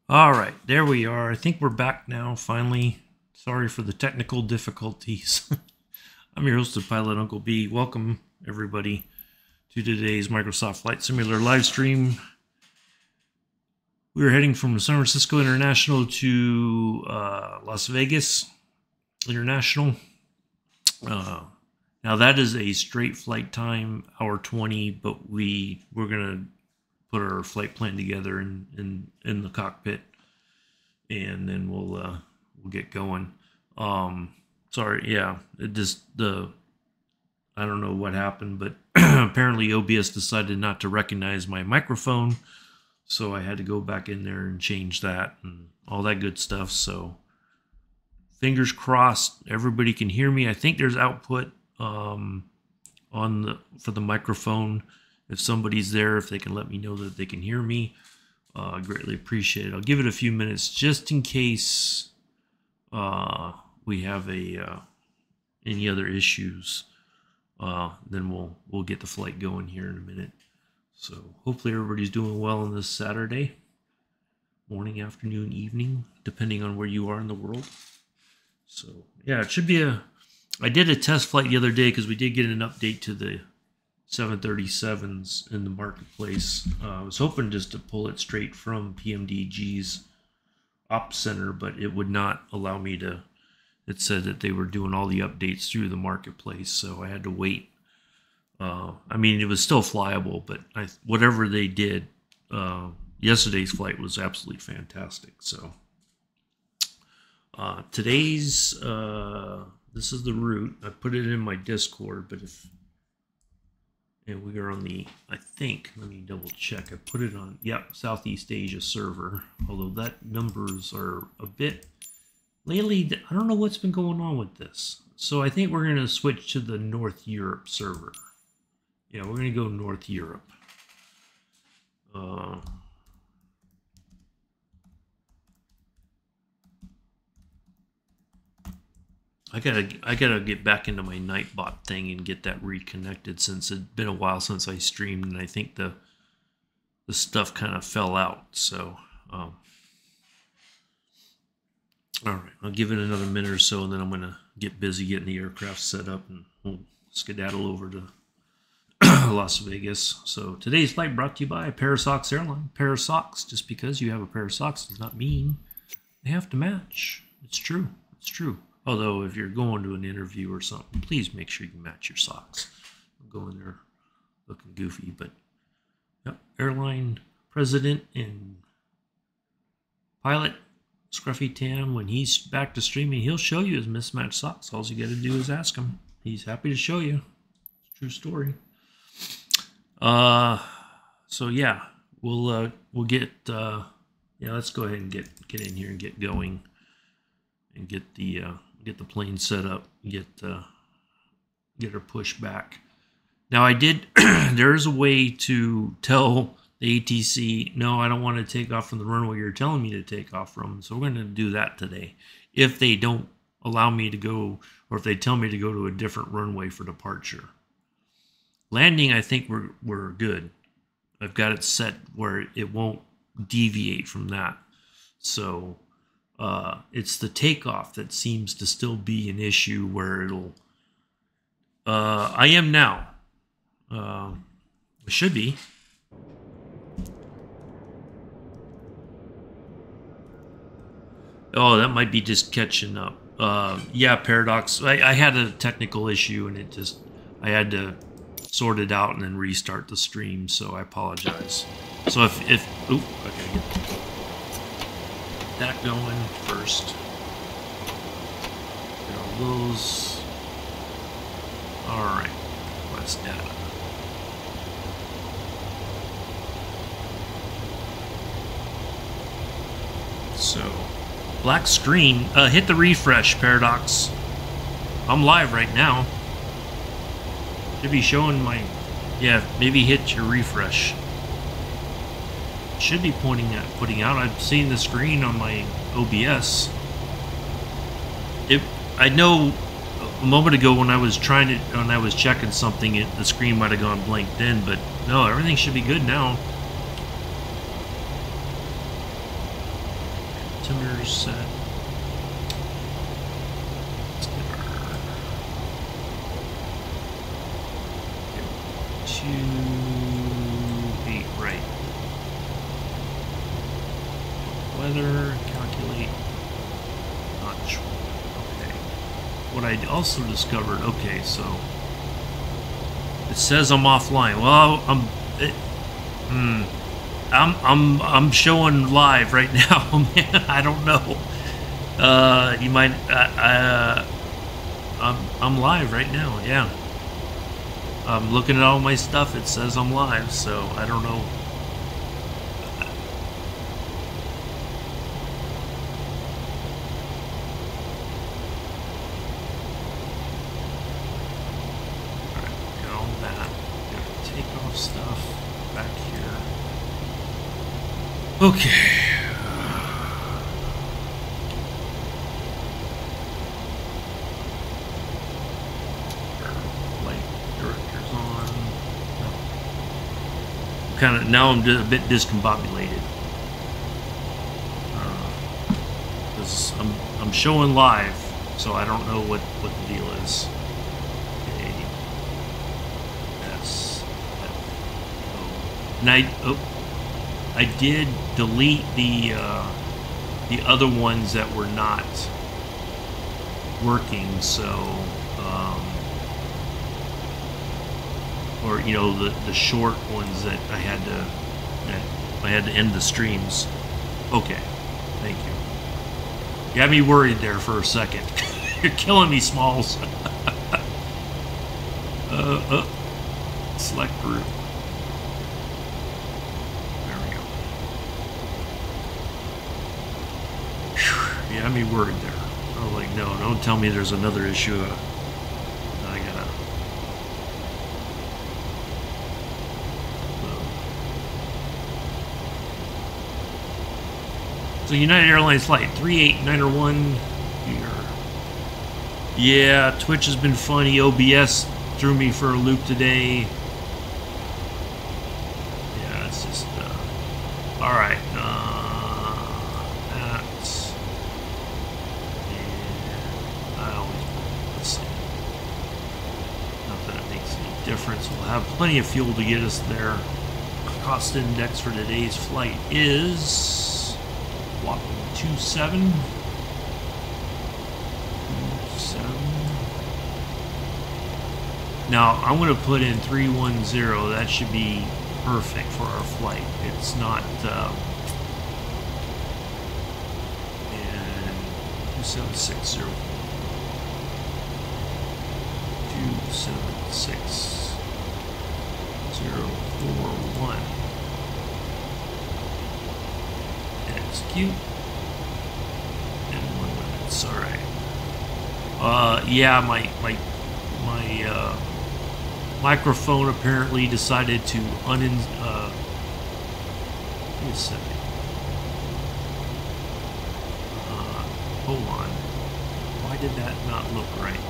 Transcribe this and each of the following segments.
All right, there we are. I think we're back now, finally. Sorry for the technical difficulties. I'm your host of Pilot Uncle B. Welcome, everybody, to today's Microsoft Flight Simulator live stream. We are heading from San Francisco International to Las Vegas International. Now, that is a straight flight time, hour 20, but we're going to put our flight plan together in the cockpit, and then we'll get going. Sorry, yeah, I don't know what happened, but apparently OBS decided not to recognize my microphone, so I had to go back in there and change that and all that good stuff. So fingers crossed everybody can hear me. I think there's output for the microphone. If somebody's there, if they can let me know that they can hear me, I greatly appreciate it. I'll give it a few minutes just in case we have any other issues. Then we'll get the flight going here in a minute. So hopefully everybody's doing well on this Saturday morning, afternoon, evening, depending on where you are in the world. So yeah, it should be I did a test flight the other day because we did get an update to the 737s in the marketplace. I was hoping just to pull it straight from PMDG's Ops Center, but it would not allow me to. It said that they were doing all the updates through the marketplace, so I had to wait. I mean, it was still flyable, but whatever they did, yesterday's flight was absolutely fantastic. So today's, this is the route. I put it in my Discord, but and we are on the, I think, let me double check. I put it on, Southeast Asia server, although that numbers are a bit, lately, I don't know what's been going on with this. So I think we're going to switch to the North Europe server. Yeah, we're going to go North Europe. I gotta get back into my Nightbot thing and get that reconnected, since it's been a while since I streamed, and I think the stuff kind of fell out. So all right, I'll give it another minute or so, and then I'm gonna get busy getting the aircraft set up, and we'll skedaddle over to Las Vegas. So today's flight brought to you by Parasocks Airline. Pair of socks. Just because you have a pair of socks does not mean they have to match. It's true. It's true. Although, if you're going to an interview or something, please make sure you match your socks. Don't go in there looking goofy. But, yep, airline president and pilot, Scruffy Tam, when he's back to streaming, he'll show you his mismatched socks. All you got to do is ask him. He's happy to show you. It's a true story. So, yeah, we'll get, let's go ahead and get in here and get going and get the plane set up, get her pushed back. Now I did, there is a way to tell the ATC, no, I don't want to take off from the runway you're telling me to take off from. So we're going to do that today. If they don't allow me to go, or if they tell me to go to a different runway for departure. Landing, I think we're good. I've got it set where it won't deviate from that. So it's the takeoff that seems to still be an issue, where it'll I am now. It should be. Oh, that might be just catching up. Yeah, Paradox. I had a technical issue, and I had to sort it out and then restart the stream, so I apologize. So if oop, okay. That going first. Get all those. Alright. What's data? So, black screen. Hit the refresh, Paradox. I'm live right now. Should be showing my... Yeah, maybe hit your refresh. Should be putting out. I've seen the screen on my OBS. I know a moment ago when I was checking something, the screen might have gone blank then, but no, everything should be good now. altimeter set. Let's get our 2-8, right. Weather, calculate, not sure. Okay. What I also discovered, okay, so it says I'm offline. Well, I'm showing live right now, man. I don't know. You might. I'm live right now. Yeah. I'm looking at all my stuff. It says I'm live, so I don't know. Okay. Light director's on. Kind of now I'm a bit discombobulated because I'm showing live, so I don't know what the deal is. And I did delete the other ones that were not working, so or you know the short ones that I had to end the streams. Okay, thank you. You got me worried there for a second. You're killing me, Smalls. Select group. You had me worried there. I was like, no, don't tell me there's another issue. I gotta. So United Airlines flight 38901 here. Yeah, Twitch has been funny. OBS threw me for a loop today. Yeah, it's just all right. Difference. We'll have plenty of fuel to get us there. Cost index for today's flight is 27. Now I'm going to put in 310. That should be perfect for our flight. It's not and 2760. 276.041. Execute. And 1 minute. All right. Yeah, my microphone apparently decided to give me a second. Hold on. Why did that not look right?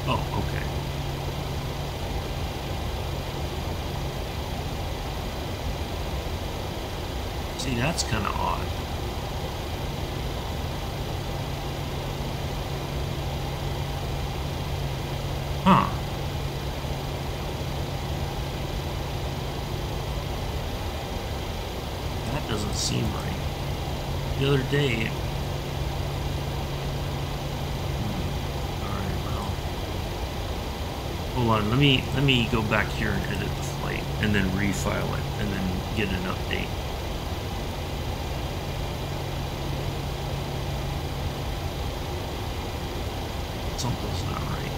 Oh, okay. See, that's kind of odd. Huh. That doesn't seem right. The other day... Hold on, let me go back here and edit the flight and then refile it and then get an update. Something's not right.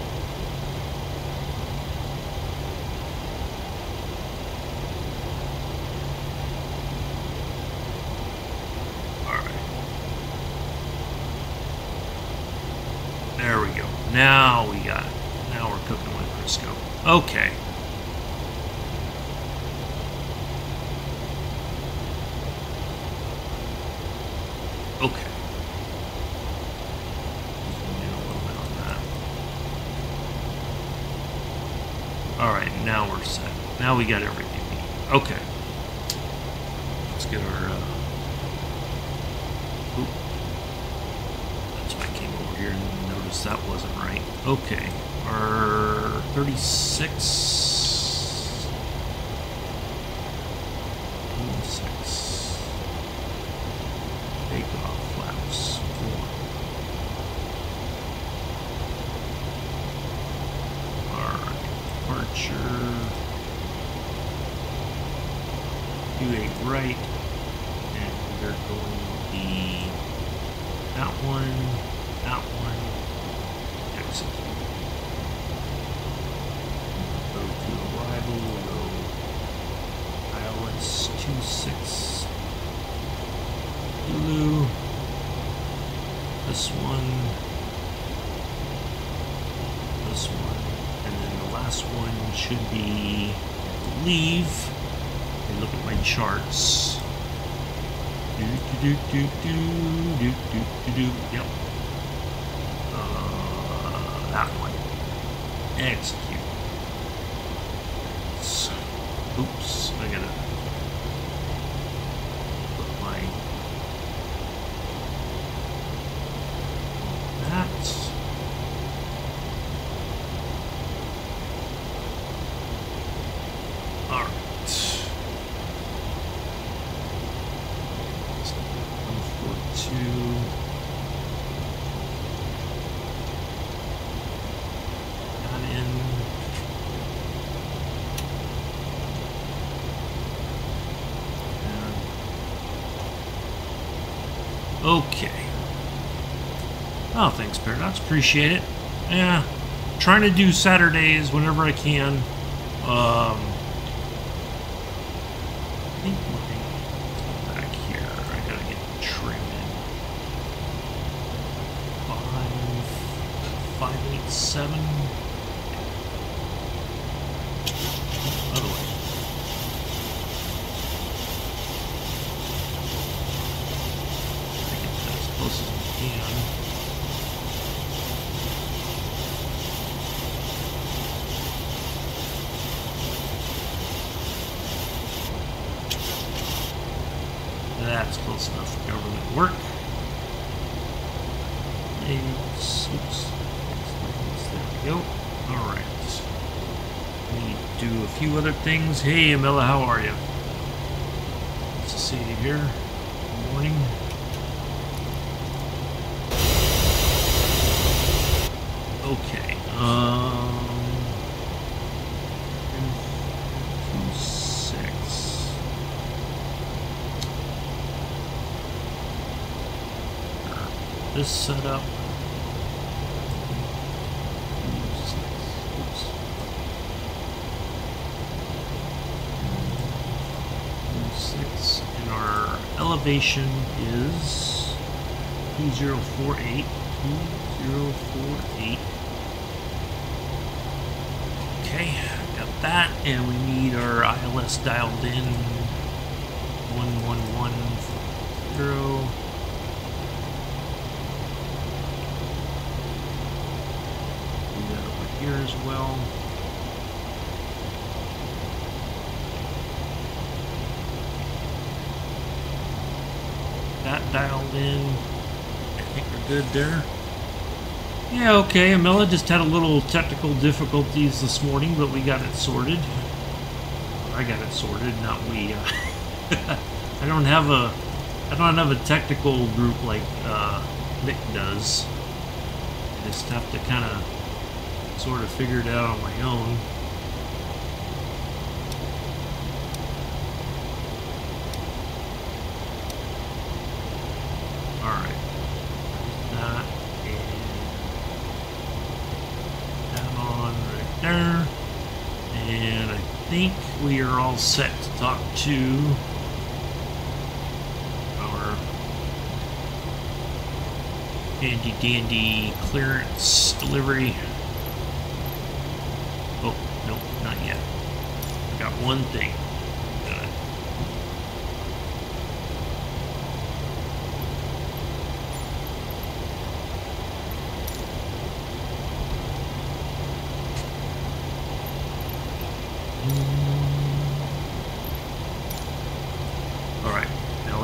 Alright. There we go. Now we got it. Now we're cooking with Crisco. Okay. Okay. Alright, now we're set. Now we got everything we need. Okay. Let's get our Oop. That's why I came over here and noticed that wasn't right. Okay, our 36. 26. Take off flaps 4. Alright, departure. Do a right, and we're going to be that one, execute. Go to arrival, we'll go ILS 26 Zulu. This one, and then the last one should be, I believe. Look at my charts. Yep. That one. Execute. Oops, I gotta put my that. All right. 142. Got in. Okay. Oh, thanks, Paradox. Appreciate it. Yeah, trying to do Saturdays whenever I can. I think back here, I gotta get the trim in. 587. Other way. Get that as close as we can. That's close enough for government work. Oops. There we go. Alright. We need to do a few other things. Hey, Amela, how are you? Nice to see you here. Good morning. Okay. 26. This setup. Oops. 6. And our elevation is 2048. 2048. Okay, got that, and we need our ILS dialed in. 1110. Here as well. That dialed in. I think we're good there. Yeah, okay. Amela just had a little technical difficulties this morning, but we got it sorted. I got it sorted, not we. I don't have a technical group like Nick does. I just have to kind of sort of figure it out on my own. Alright. That and that on right there. And I think we are all set to talk to our handy dandy clearance delivery. Oh, nope, not yet. I got one thing.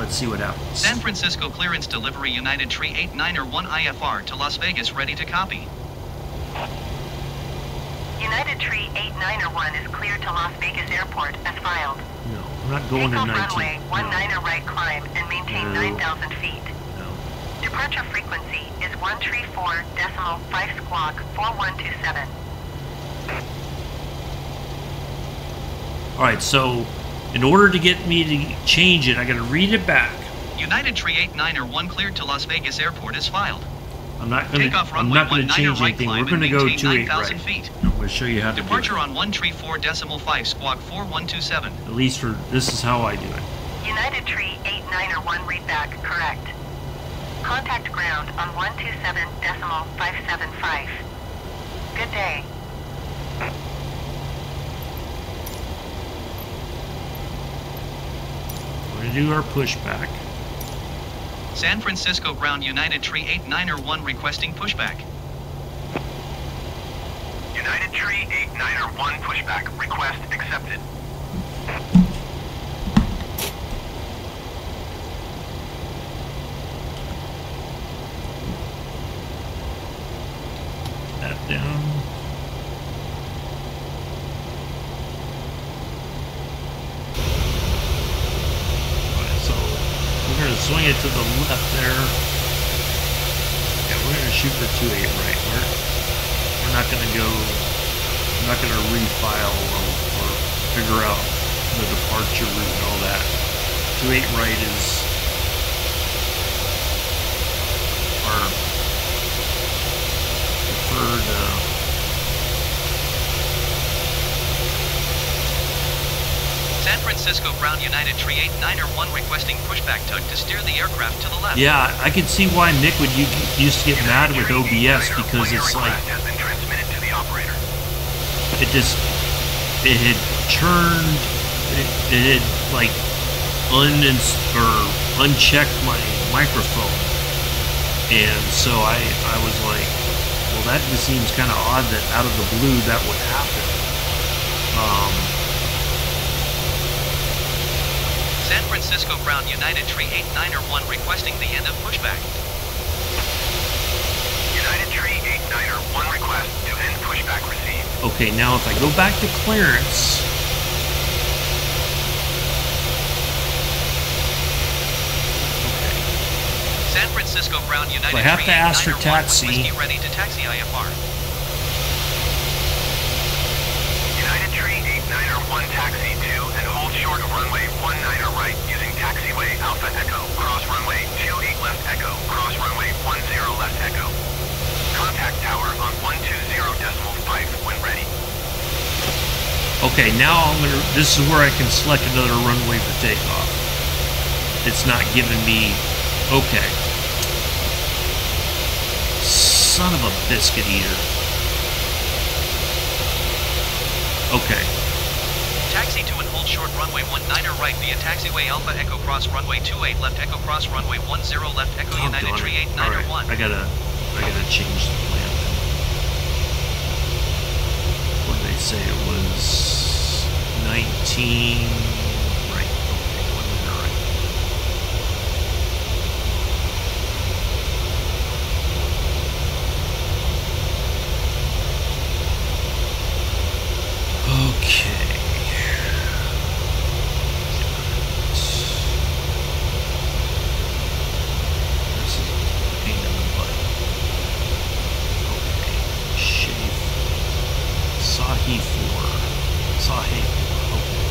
let's see what happens. San Francisco clearance delivery United Tree 891 IFR to Las Vegas, ready to copy. United Tree 891 is cleared to Las Vegas Airport as filed. No, I'm not going to 19. Runway 19 right climb and maintain 9,000 feet. No. Departure frequency is 134.5 squawk 4127. All right, so in order to get me to change it, I got to read it back. United Tree 891 cleared to Las Vegas Airport is filed. I'm not going to change anything. We're going to go 28 right. Feet. I'm going to show you how to do it. Departure on 134.5 squawk 4127. At least for this is how I do it. United Tree 891 read back correct. Contact ground on 127.575. Good day. We're going to do our pushback. San Francisco ground United Tree 891 requesting pushback. United Tree 891 pushback. Request accepted. That down. We're going to swing it to the left there. Yeah, we're going to shoot for 28 right. We're not going to go, I'm not going to refile or figure out the departure route and all that. 28 right is our preferred San Francisco ground United Tree 891 requesting pushback tug to steer the aircraft to the left. Yeah, I could see why Nick would used to get mad with OBS because it's like it had turned it had like unchecked my microphone, and so I was like, well, that just seems kind of odd that out of the blue that would happen. San Francisco ground United Tree 891 requesting the end of pushback. United Tree 891 request to end pushback received. Okay, now if I go back to clearance, San Francisco ground United so I have Tree to ask for 891 taxi. whiskey ready to taxi IFR. United Tree 891 taxi to and hold short of runway 19 right using taxiway Alpha Echo, cross runway 28 left Echo, cross runway 10 left Echo. Contact tower on 120.5 when ready. Okay, now this is where I can select another runway for takeoff. It's not giving me, okay. Son of a biscuit eater. Okay. Taxi to and hold short runway 19 right via taxiway Alpha Echo cross runway 28 left Echo cross runway 10 left Echo United Tree 891. Right. I gotta change the plan. What did they say it was? 19 right. Okay, 1 minute right. Okay. This is a pain in the butt. Okay. Shave. Sahi 4. Sahi 4. Okay.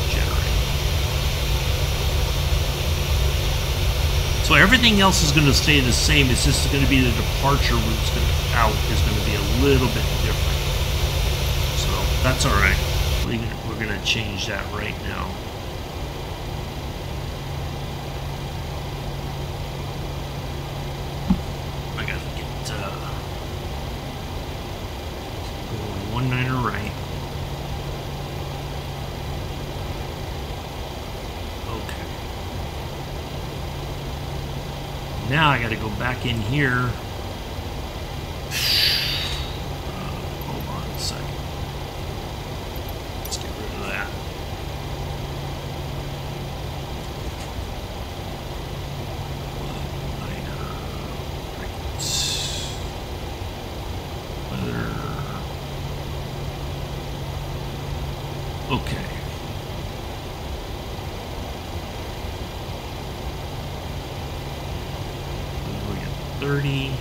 Generate. So everything else is going to stay the same. It's just going to be the departure route's going to out is going to be a little bit different. That's all right. We're going to change that right now. I got to get going 19 right. Okay. Now I got to go back in here. Hold on a second. 30.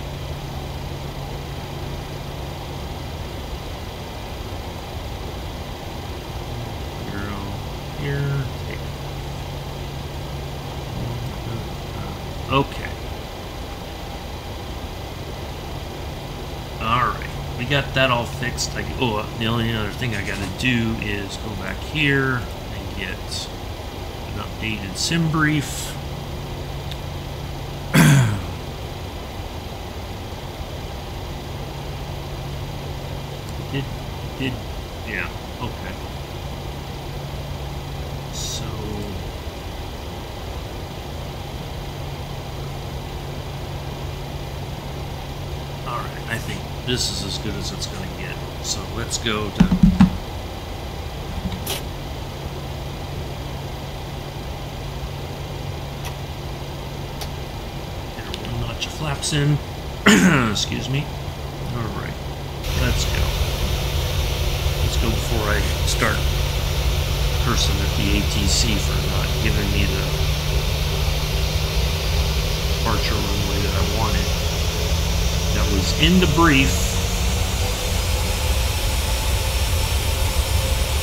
Here. Okay. Alright. We got that all fixed. The only other thing I gotta do is go back here and get an updated sim brief. Yeah, okay. So, alright, I think this is as good as it's going to get. So let's go to... Get one notch of flaps in. Excuse me. Alright, let's go. Let's go before I start cursing at the ATC for not giving me the departure runway that I wanted. That was in the brief.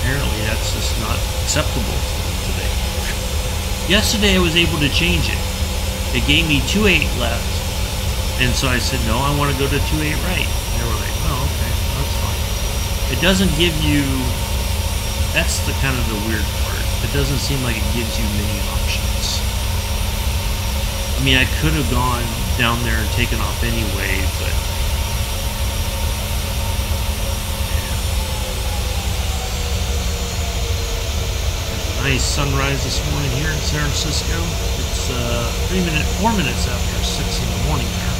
Apparently that's just not acceptable to them today. Yesterday I was able to change it. It gave me 28 left, and so I said, no, I want to go to 28 right. And they were like, oh, okay, that's fine. It doesn't give you, that's the kind of the weird part. It doesn't seem like it gives you many options. I mean, I could have gone down there and taken off anyway, but yeah. Nice sunrise this morning here in San Francisco. It's 4 minutes after 6 in the morning there.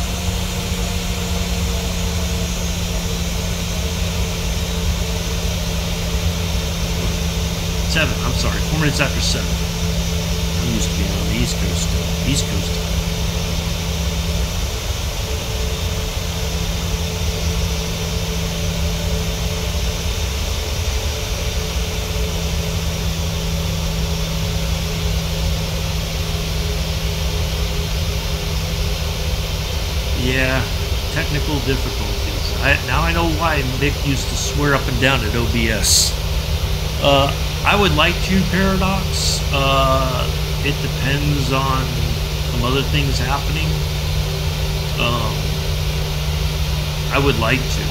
7, I'm sorry, 4 minutes after 7. I'm used to being on the East Coast still. East Coast time. Yeah, technical difficulties. Now I know why Mick used to swear up and down at OBS. I would like to, Paradox. It depends on some other things happening. I would like to.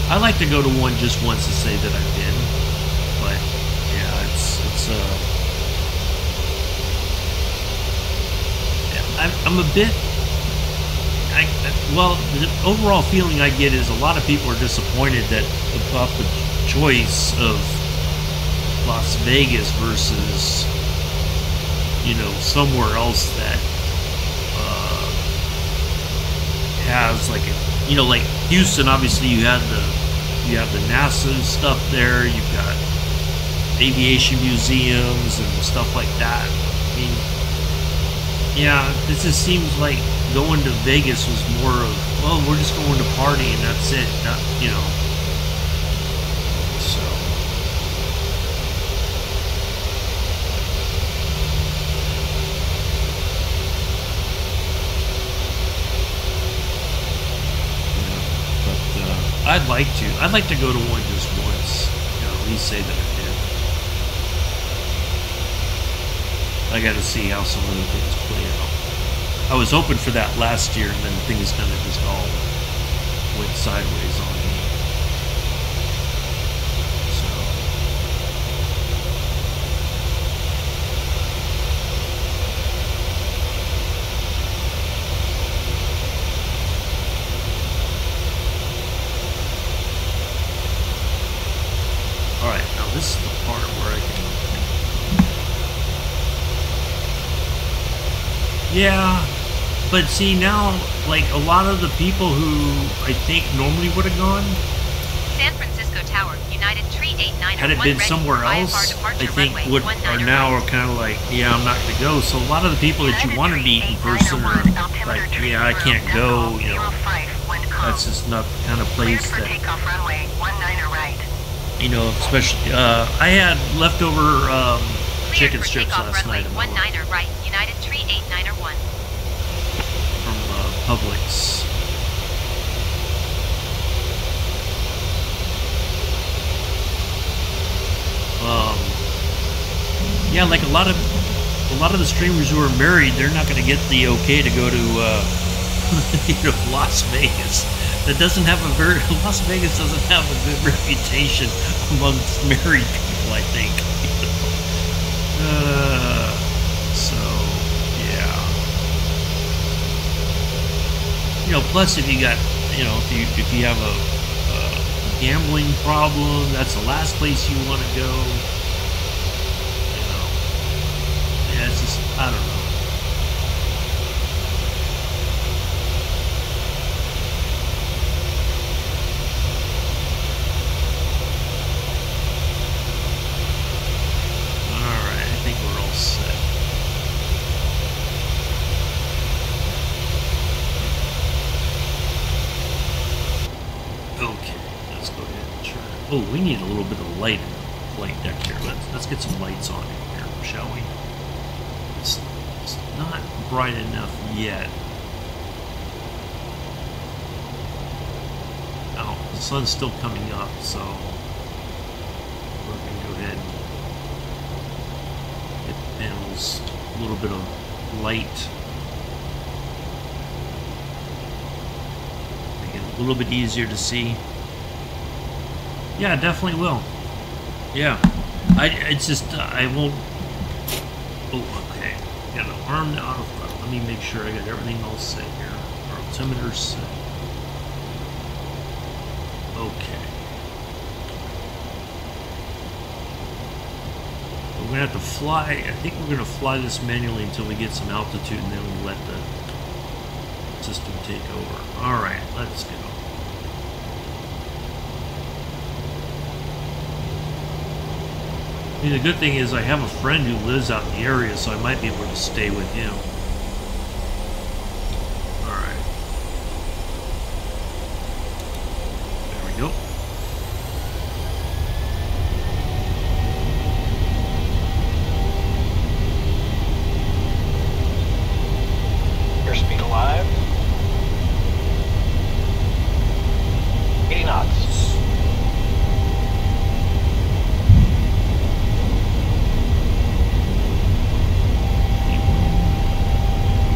I like to go to one just once to say that I've been, but yeah, yeah, I'm a bit. Well, the overall feeling I get is a lot of people are disappointed about the choice of Las Vegas versus, you know, somewhere else that has like a, you know, like Houston. Obviously, you have the NASA stuff there. You've got aviation museums and stuff like that. I mean, yeah, this just seems like going to Vegas was more of, well, we're just going to party and that's it. Not, you know. So. I'd like to go to one just once, you know, at least say that I did. I got to see how some of the things play out. I was hoping for that last year, and then things kind of just all went sideways on me. So. Alright, now this is the part where I can... Yeah, but see now, like a lot of the people who I think normally would have gone... San Francisco Tower, United Tree 89. Had it been somewhere else, I think are now kind of like, yeah, I'm not going to go. So a lot of the people that you want to meet in person are like, yeah, I can't go, you know. That's just not the kind of place that... You know, especially, I had leftover chicken strips last night. Right, United Tree 89 1. From Publix. Yeah, like a lot of the streamers who are married, they're not going to get the okay to go to Las Vegas. That doesn't have Las Vegas doesn't have a good reputation amongst married people, I think. So yeah. Plus if you got, if you have a gambling problem, that's the last place you want to go. Yeah, it's just, I don't know. Alright, I think we're all set. Okay, let's go ahead and turn. Oh, we need a little bit of light deck here. Let's get some lights on in here, shall we? It's not bright enough yet. Oh, the sun's still coming up, so we're going to go ahead and get the panels a little bit of light. Make it a little bit easier to see. Yeah, definitely will. Yeah, it's just, I won't. Oh, okay. Got an arm out of front. Let me make sure I got everything all set here. Our altimeter's set. Okay. We're gonna have to fly. I think we're gonna fly this manually until we get some altitude, and then we let the system take over. All right, let's go. I mean, the good thing is I have a friend who lives out in the area, so I might be able to stay with him. Alright. There we go. Airspeed alive. 80 knots.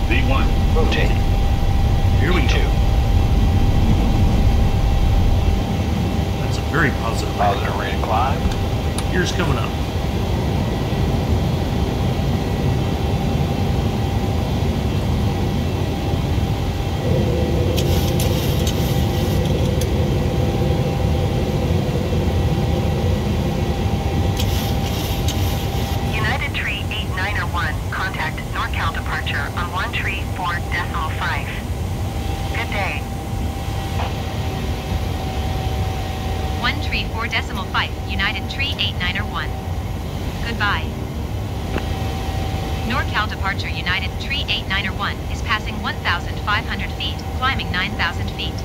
V1. Rotate. Here we V2. go. That's a very positive. Positive rate of climb. Here's coming up. United Tree 8901, contact NorCal departure on 134.5. Good day. 134.5, United Tree 8901. Goodbye. NorCal departure United Tree 8901 is passing 1,500 feet, climbing 9,000 feet.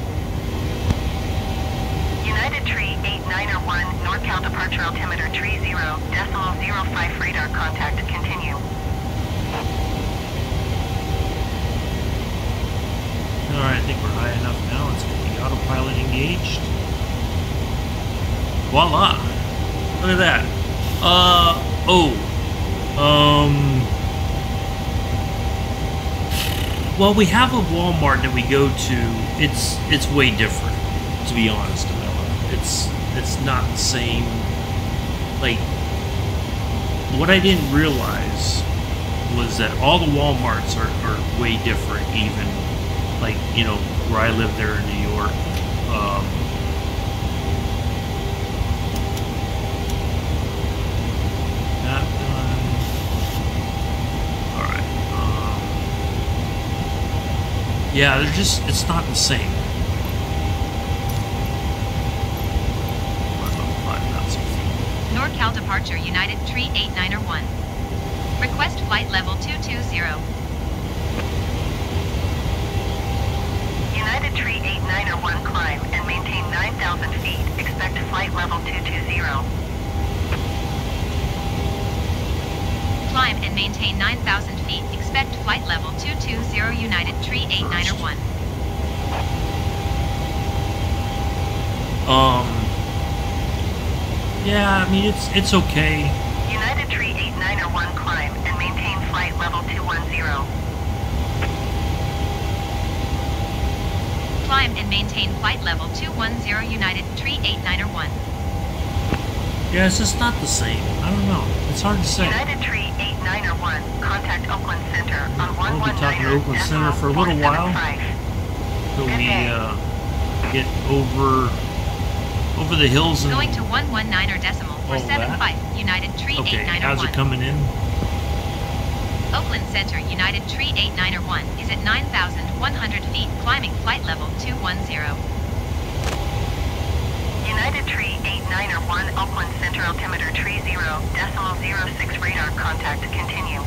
United Tree 8901, NorCal departure altimeter tree 0.05 radar contact, continue. Alright, I think we're high enough now. Let's get the autopilot engaged. Voila! Look at that. Well, we have a Walmart that we go to. It's way different, to be honest, Amela. It's not the same. Like, what I didn't realize was that all the Walmarts are way different, even, like, where I live there in New York. Not done. Alright. Yeah, it's not the same. NorCal departure United Tree 8901. Request flight level 220. United Tree 8901, climb and maintain 9,000 feet. Expect flight level 220. Climb and maintain 9,000 feet. Expect flight level 220 United Tree 8901. Yeah, I mean, it's okay. United Tree 8901, climb and maintain flight level 210. Climb and maintain flight level 210 United Tree 8901. Yeah, it's just not the same. I don't know. It's hard to say. United Tree 8901, contact Oakland Center on We'll be talking to Oakland Center for a little while till we get over the hills and Going to 119 or decimal all 475 that. United Tree Okay, 8901. how's it coming in? Oakland Center United Tree 8901 is at 9,100 feet, climbing flight level 210. United Tree 8901, Oakland Center, altimeter tree 0.06 radar contact, continue.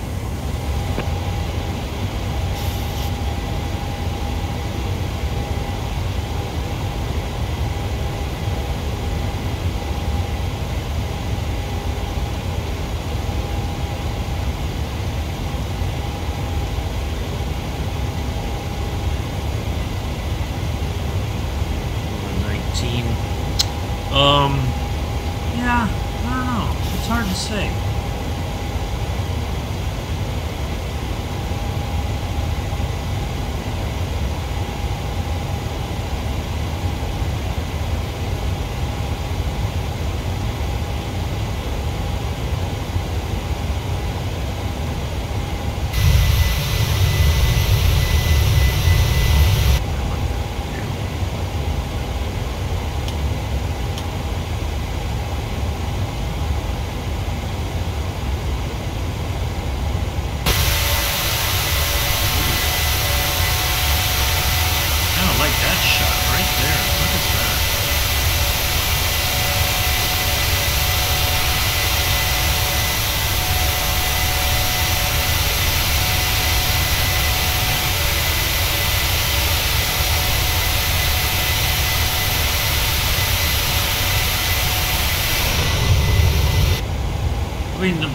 Yeah, I don't know. It's hard to say. I mean, the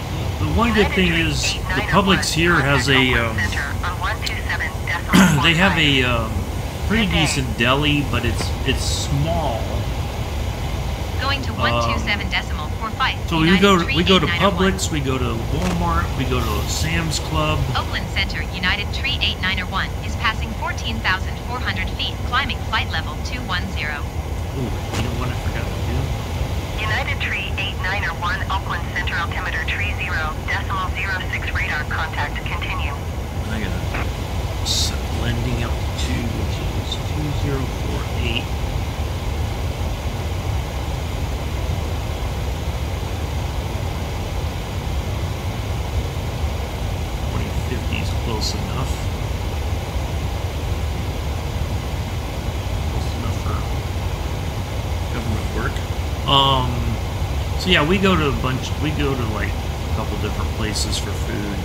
one good thing is the Publix here has a, they have a pretty decent deli, but it's small. Going to 127 decimal 45. So we go to Publix, we go to Walmart, we go to Sam's Club. Oakland Center United Tree 8901 is passing 14,400 feet, climbing flight level 210. Ooh, you know what I forgot to do? United Tree 8901, Oakland Center, altimeter tree 0.06 radar contact, continue. I gotta set blending up to 2048. 2050 is close enough. Close enough for government work. So yeah, we go to like a couple different places for food.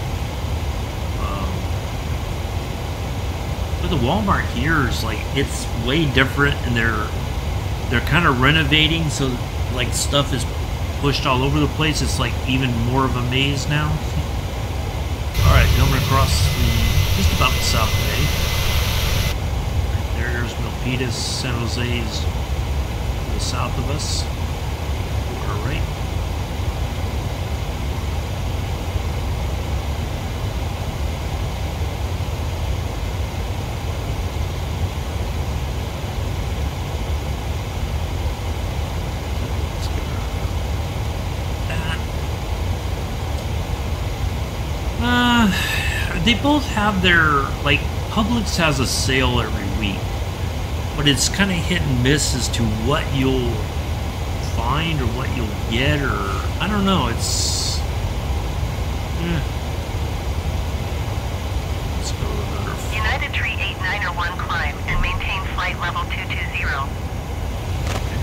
But the Walmart here is like, it's way different, and they're kind of renovating, so like stuff is pushed all over the place. It's like even more of a maze now. Alright, coming across just about the South Bay. Right there's Milpitas, San Jose is to the south of us. Right. They both have their, like, Publix has a sale every week, but it's kind of hit and miss as to what you'll find or what you'll get, or I don't know. It's let's go to another. United Tree 8901, climb and maintain flight level 220. Okay.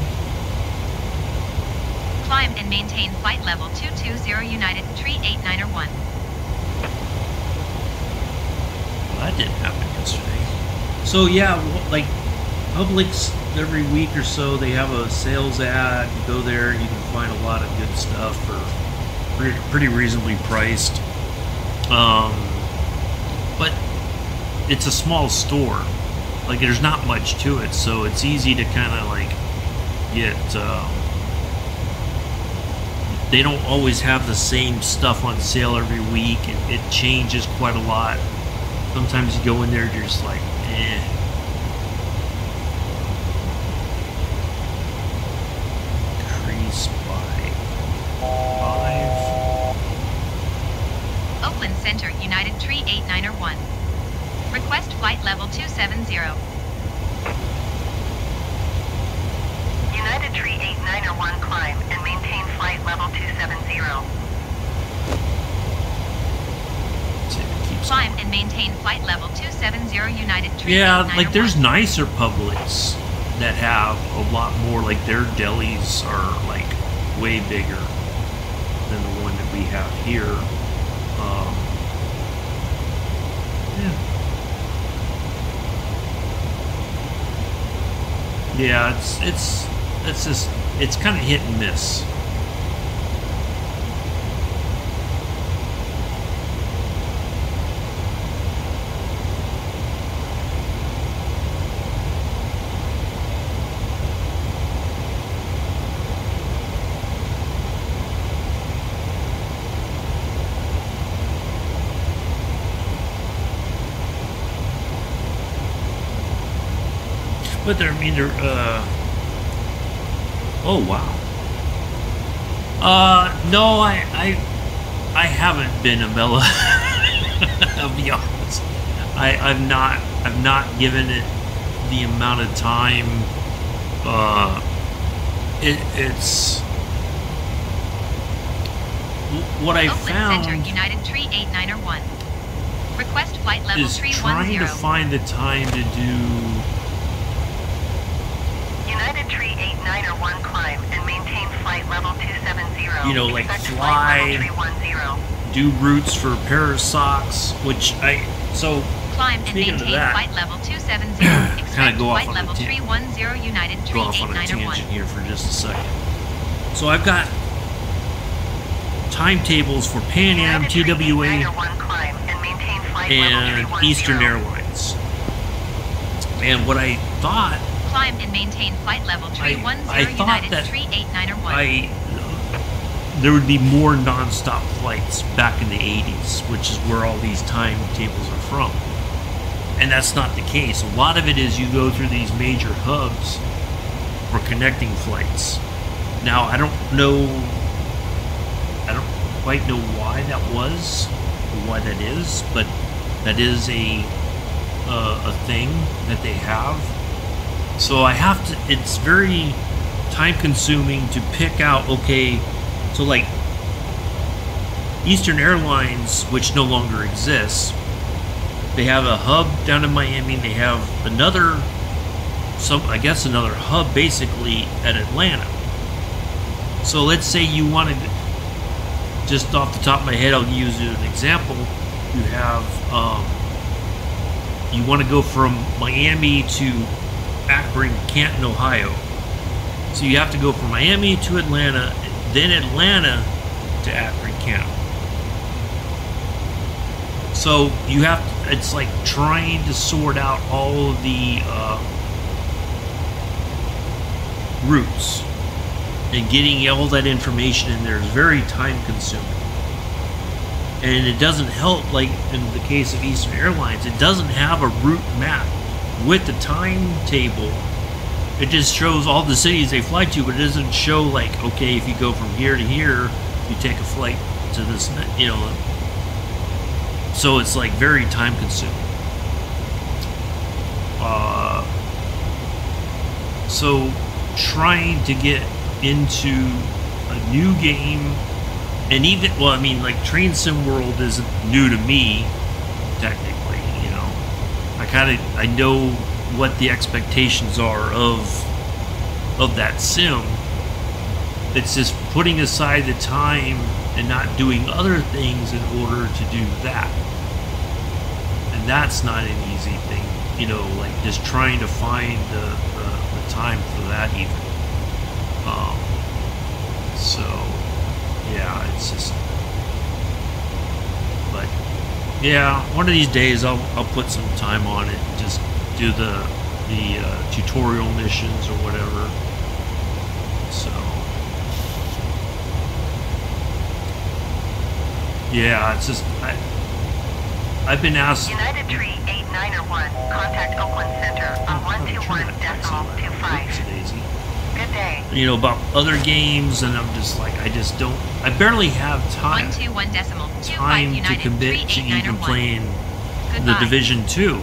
Climb and maintain flight level 220 United Tree 8901. Well, that didn't happen yesterday. So yeah, like Publix, every week or so they have a sales ad. You go there, you can find a lot of good stuff for pretty reasonably priced. But it's a small store. Like, there's not much to it, so it's easy to kind of like get they don't always have the same stuff on sale every week. It changes quite a lot. Sometimes you go in there, you're just like, eh. Increase by 5. Oakland Center, United Tree 891. Request flight level 270. United Tree 891, climb and maintain flight level 270. Climb and maintain flight level 270 United Tree. Yeah, like there's nicer publics that have a lot more, like their delis are like way bigger than the one that we have here. Yeah, it's kind of hit and miss. But they're, I mean, they're, oh wow. No, I haven't been a Mela. I'll be honest. I've not given it the amount of time. It's what I Oakland found Center, United Tree 891. Request flight level is 310. trying to find the time to do. United Tree 891, climb and maintain flight level 270. You know, like Expect fly, flight level 310. do routes for Parasocks, which so Climb and speaking of maintain that, flight level 270. kind Expect of go off flight on level a 310 United Tree go off on a 891. tangent here for just a second. So I've got timetables for Pan Am, United Tree TWA, 891, climb and maintain flight and level 310. Eastern Airlines. And what I thought, Climb and maintain flight level 310 I thought United that Tree 891. there would be more non-stop flights back in the 80s, which is where all these timetables are from. And that's not the case. A lot of it is you go through these major hubs for connecting flights. Now, I don't quite know why that was, or why that is, but that is a thing that they have. So I have to, it's very time consuming to pick out, okay, so like Eastern Airlines, which no longer exists, they have a hub down in Miami, they have another hub basically at Atlanta. So let's say you wanted, just off the top of my head, I'll use an example. You have, you want to go from Miami to Akron, Canton, Ohio. So you have to go from Miami to Atlanta, then Atlanta to Akron, Canton. So you have to, it's like trying to sort out all of the routes and getting all that information in there is very time consuming. And it doesn't help, like in the case of Eastern Airlines, it doesn't have a route map with the timetable. It just shows all the cities they fly to, but it doesn't show like, okay, if you go from here to here, you take a flight to this, you know. So it's like very time consuming. So trying to get into a new game, and even, well, I mean, like Train Sim World isn't new to me, technically, you know. I know what the expectations are of that sim. It's just putting aside the time and not doing other things in order to do that. And that's not an easy thing, you know, like just trying to find the time for that even. So, yeah, it's just, but yeah, one of these days I'll put some time on it and just do the tutorial missions or whatever. So Yeah, it's just I've been asked. United Tree 8901, contact Oakland Center on 121.25. Daisy. Good day. You know, about other games, and I'm just like, I barely have time 121.25 to United commit to even 3891. playing the Goodbye. Division 2.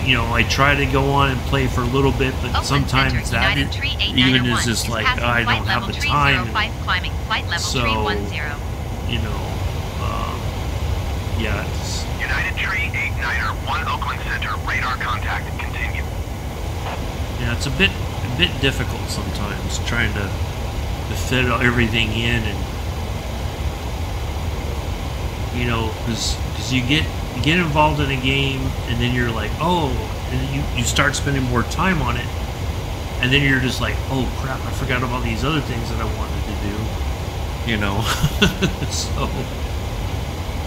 You know, I try to go on and play for a little bit, but Oakland sometimes Center, that United Tree even 8901 is just like, passing I flight don't have level the time. 305, climbing flight level So, 310. You know, yeah, it's, United Tree 89er, 1 Oakland Center, radar contact, continue. yeah, it's a bit difficult sometimes trying to fit everything in, and you know, because you get involved in a game, and then you're like, oh, and you start spending more time on it, and then you're just like, oh crap, I forgot about these other things that I wanted to do, you know. So,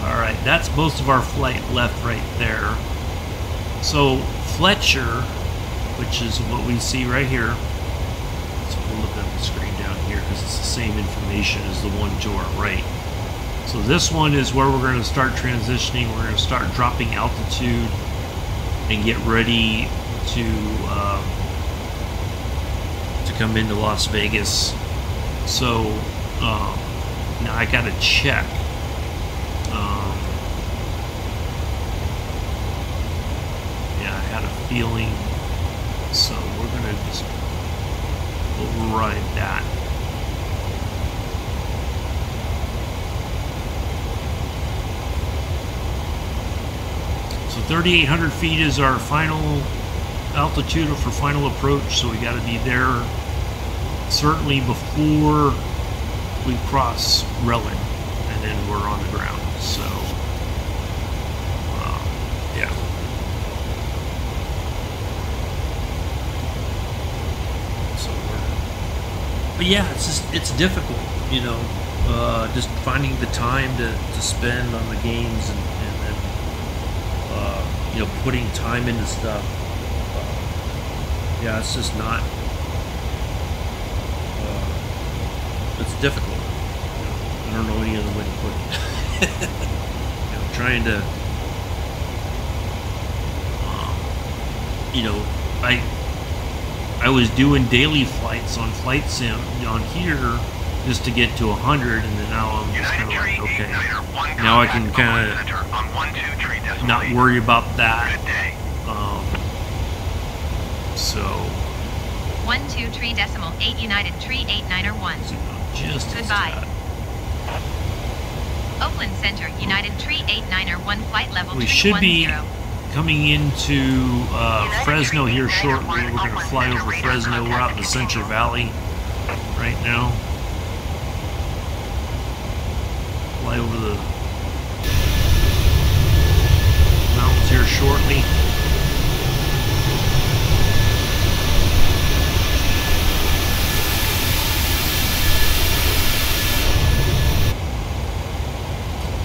all right, that's most of our flight left right there. So Fletcher, which is what we see right here. So we'll look at the screen down here because it's the same information as the one to our right. So this one is where we're going to start transitioning. We're going to start dropping altitude and get ready to come into Las Vegas. So now I got to check. Yeah, I had a feeling. So we're going to just override that. So 3,800 feet is our final altitude for final approach, so we got to be there certainly before we cross Relin, and then we're on the ground. So, yeah. So but yeah, it's difficult, you know, just finding the time to spend on the games and then you know, putting time into stuff. Yeah, it's just not. It's difficult. You know, I don't know any other way to put it. You know, trying to. You know, I was doing daily flights on Flight Sim on here just to get to 100, and then now I'm just kind of like, okay, now I can kind of not worry about that. So 123.8 United Tree 8901. just Goodbye. Oakland Center, United Tree 8901, flight level 210. We should be coming into Fresno here shortly. We're going to fly over Fresno. We're out in the Central Valley right now. Fly over the mountains here shortly.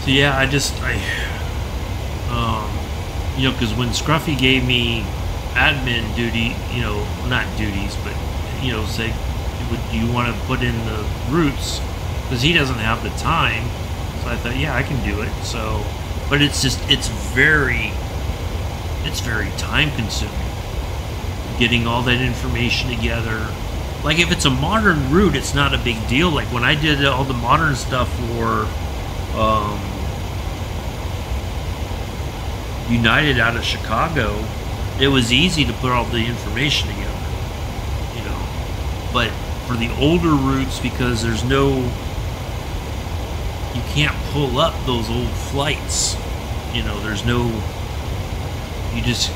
So yeah, you know, because when Scruffy gave me admin duty, you know, not duties, but, you know, say, do you want to put in the routes? Because he doesn't have the time. So I thought, yeah, I can do it. So, but it's just, it's very time consuming. Getting all that information together. Like if it's a modern route, it's not a big deal. Like when I did all the modern stuff for United out of Chicago, it was easy to put all the information together, you know. But for the older routes, because there's no, you can't pull up those old flights, you know. There's no, you just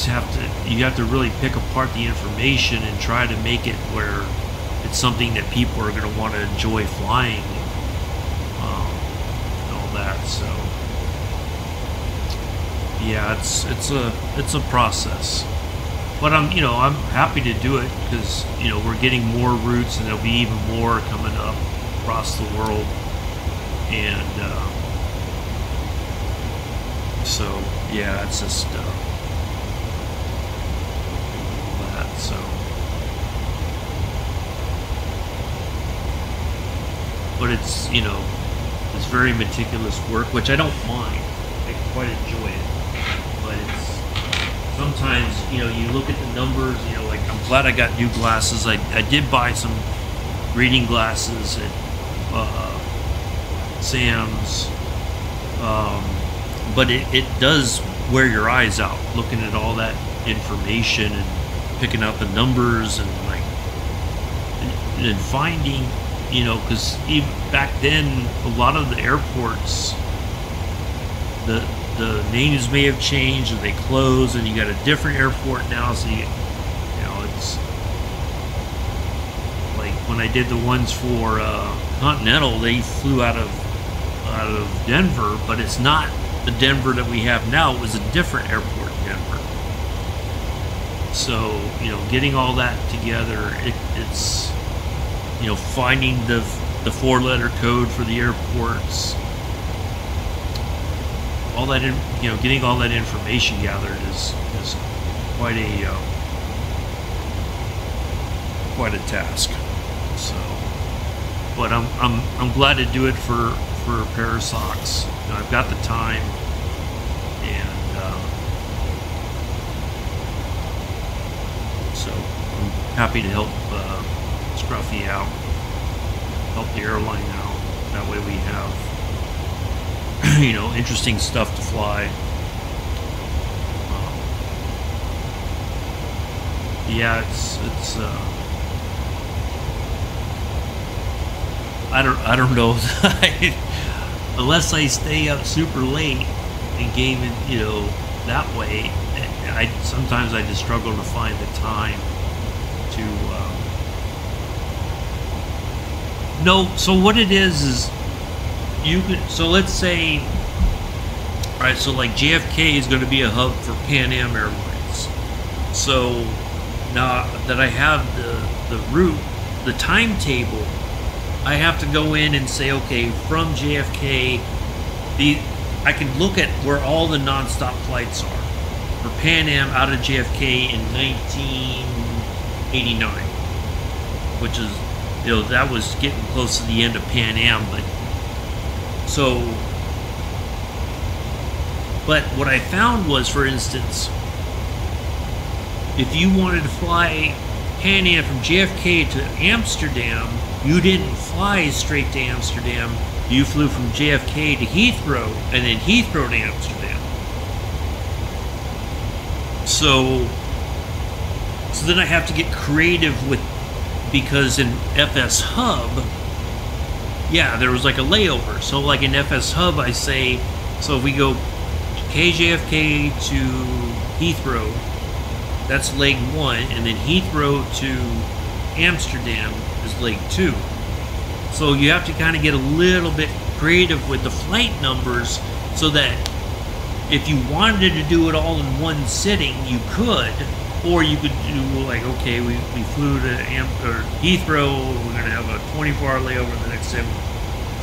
have to really pick apart the information and try to make it where it's something that people are going to want to enjoy flying, and all that. So yeah, it's a process, but I'm happy to do it because, you know, we're getting more routes and there'll be even more coming up across the world, and so yeah, it's just all that. So, but it's, you know, It's very meticulous work, which I don't mind. I quite enjoy it. But it's sometimes, you know, you look at the numbers, you know, like I'm glad I got new glasses. I did buy some reading glasses at Sam's. But it does wear your eyes out looking at all that information and picking out the numbers and like and finding, you know, because even back then a lot of the airports, the names may have changed or they closed and you got a different airport now, so you know, it's like when I did the ones for Continental, they flew out of Denver, but it's not the Denver that we have now. It was a different airport in Denver. So, you know, getting all that together, it's, you know, finding the 4-letter code for the airports, all that, you know, getting all that information gathered is quite a task. So, but I'm glad to do it for a pair of socks. You know, I've got the time, and so I'm happy to help Scruffy out, help the airline out. That way we have, you know, interesting stuff to fly. Yeah, it's I don't know. Unless I stay up super late and game it, you know, that way, sometimes I just struggle to find the time to no. So what it is you could, so let's say, all right, so like JFK is going to be a hub for Pan Am Airlines. So now that I have the route, the timetable, I have to go in and say, okay, from JFK, I can look at where all the nonstop flights are for Pan Am out of JFK in 1989, which is, you know, that was getting close to the end of Pan Am, but what I found was, for instance, if you wanted to fly Pan Am from JFK to Amsterdam, you didn't fly straight to Amsterdam. You flew from JFK to Heathrow, and then Heathrow to Amsterdam. So then I have to get creative with, because in FS Hub, yeah, there was like a layover. So like in FS Hub, I say, so if we go KJFK to Heathrow, that's leg 1, and then Heathrow to Amsterdam is leg 2. So you have to kind of get a little bit creative with the flight numbers so that if you wanted to do it all in one sitting, you could, or you could do like, okay, we flew to Heathrow, we're going to have a 24-hour layover the next 7.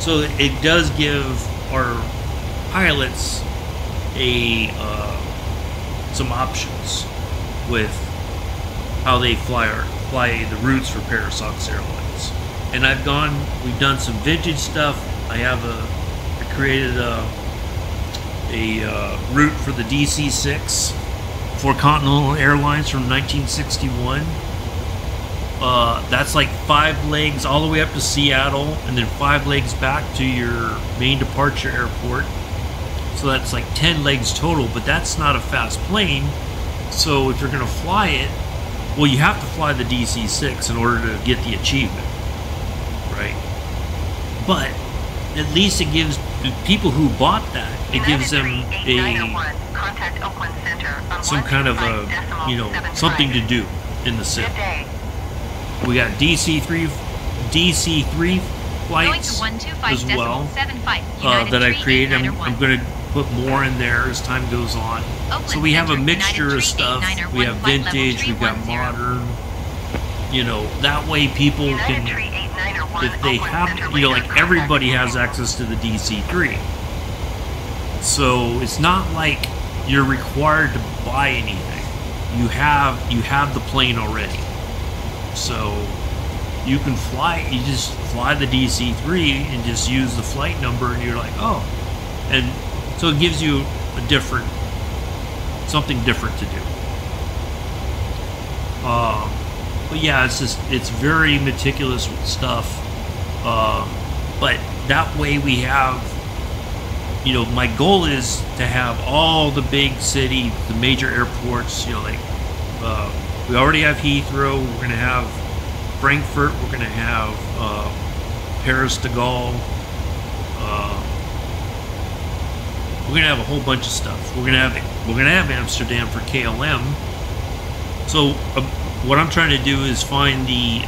So it does give our pilots some options with how they fly the routes for Parasox Airlines. And we've done some vintage stuff. I created a route for the DC-6 for Continental Airlines from 1961. That's like 5 legs all the way up to Seattle, and then 5 legs back to your main departure airport. So that's like 10 legs total, but that's not a fast plane. So if you're going to fly it, well, you have to fly the DC-6 in order to get the achievement, right? But at least it gives the people who bought that, it gives them some kind of a, you know, something to do in the sim. We got DC-3 flights as well that I created. I'm going to put more in there as time goes on. So we have a mixture of stuff. We have vintage, we've got modern. You know, that way people can, if they have, you know, like everybody has access to the DC-3. So it's not like you're required to buy anything. You have the plane already. So you can fly. You just fly the DC-3 and just use the flight number, and you're like, oh, and so it gives you a different, something different to do. But yeah, it's very meticulous with stuff. But that way we have, you know, my goal is to have all the big city, the major airports, you know, like, we already have Heathrow, we're going to have Frankfurt, we're going to have Paris de Gaulle, we're going to have a whole bunch of stuff. We're going to have Amsterdam for KLM. So what I'm trying to do is find the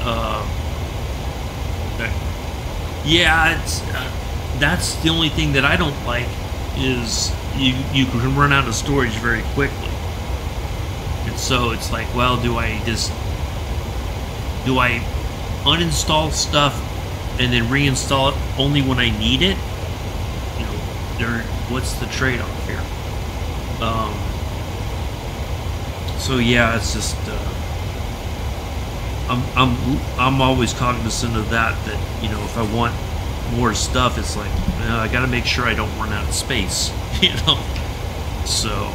that's the only thing that I don't like, is you can run out of storage very quickly. And so it's like, well, do I uninstall stuff and then reinstall it only when I need it? You know, what's the trade-off here? So yeah, it's just I'm always cognizant of that you know, if I want more stuff, it's like, I got to make sure I don't run out of space, you know. So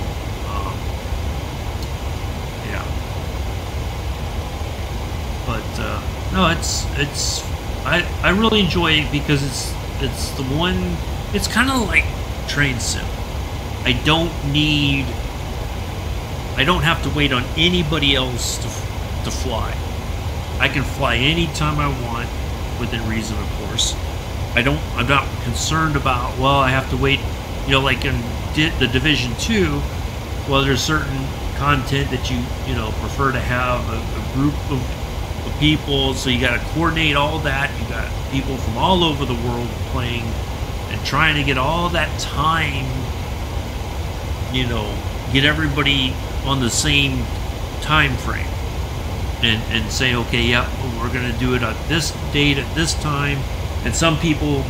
yeah, but no, I really enjoy it because it's the one. It's kind of like train sim. I don't have to wait on anybody else to fly. I can fly anytime I want, within reason, of course. I'm not concerned about, well, I have to wait, you know, like in the Division 2, well, there's certain content that you know, prefer to have a group of people, so you got to coordinate all that. You got people from all over the world playing and trying to get all that time, you know, get everybody on the same time frame. And say, okay, yeah, we're going to do it at this date at this time. And some people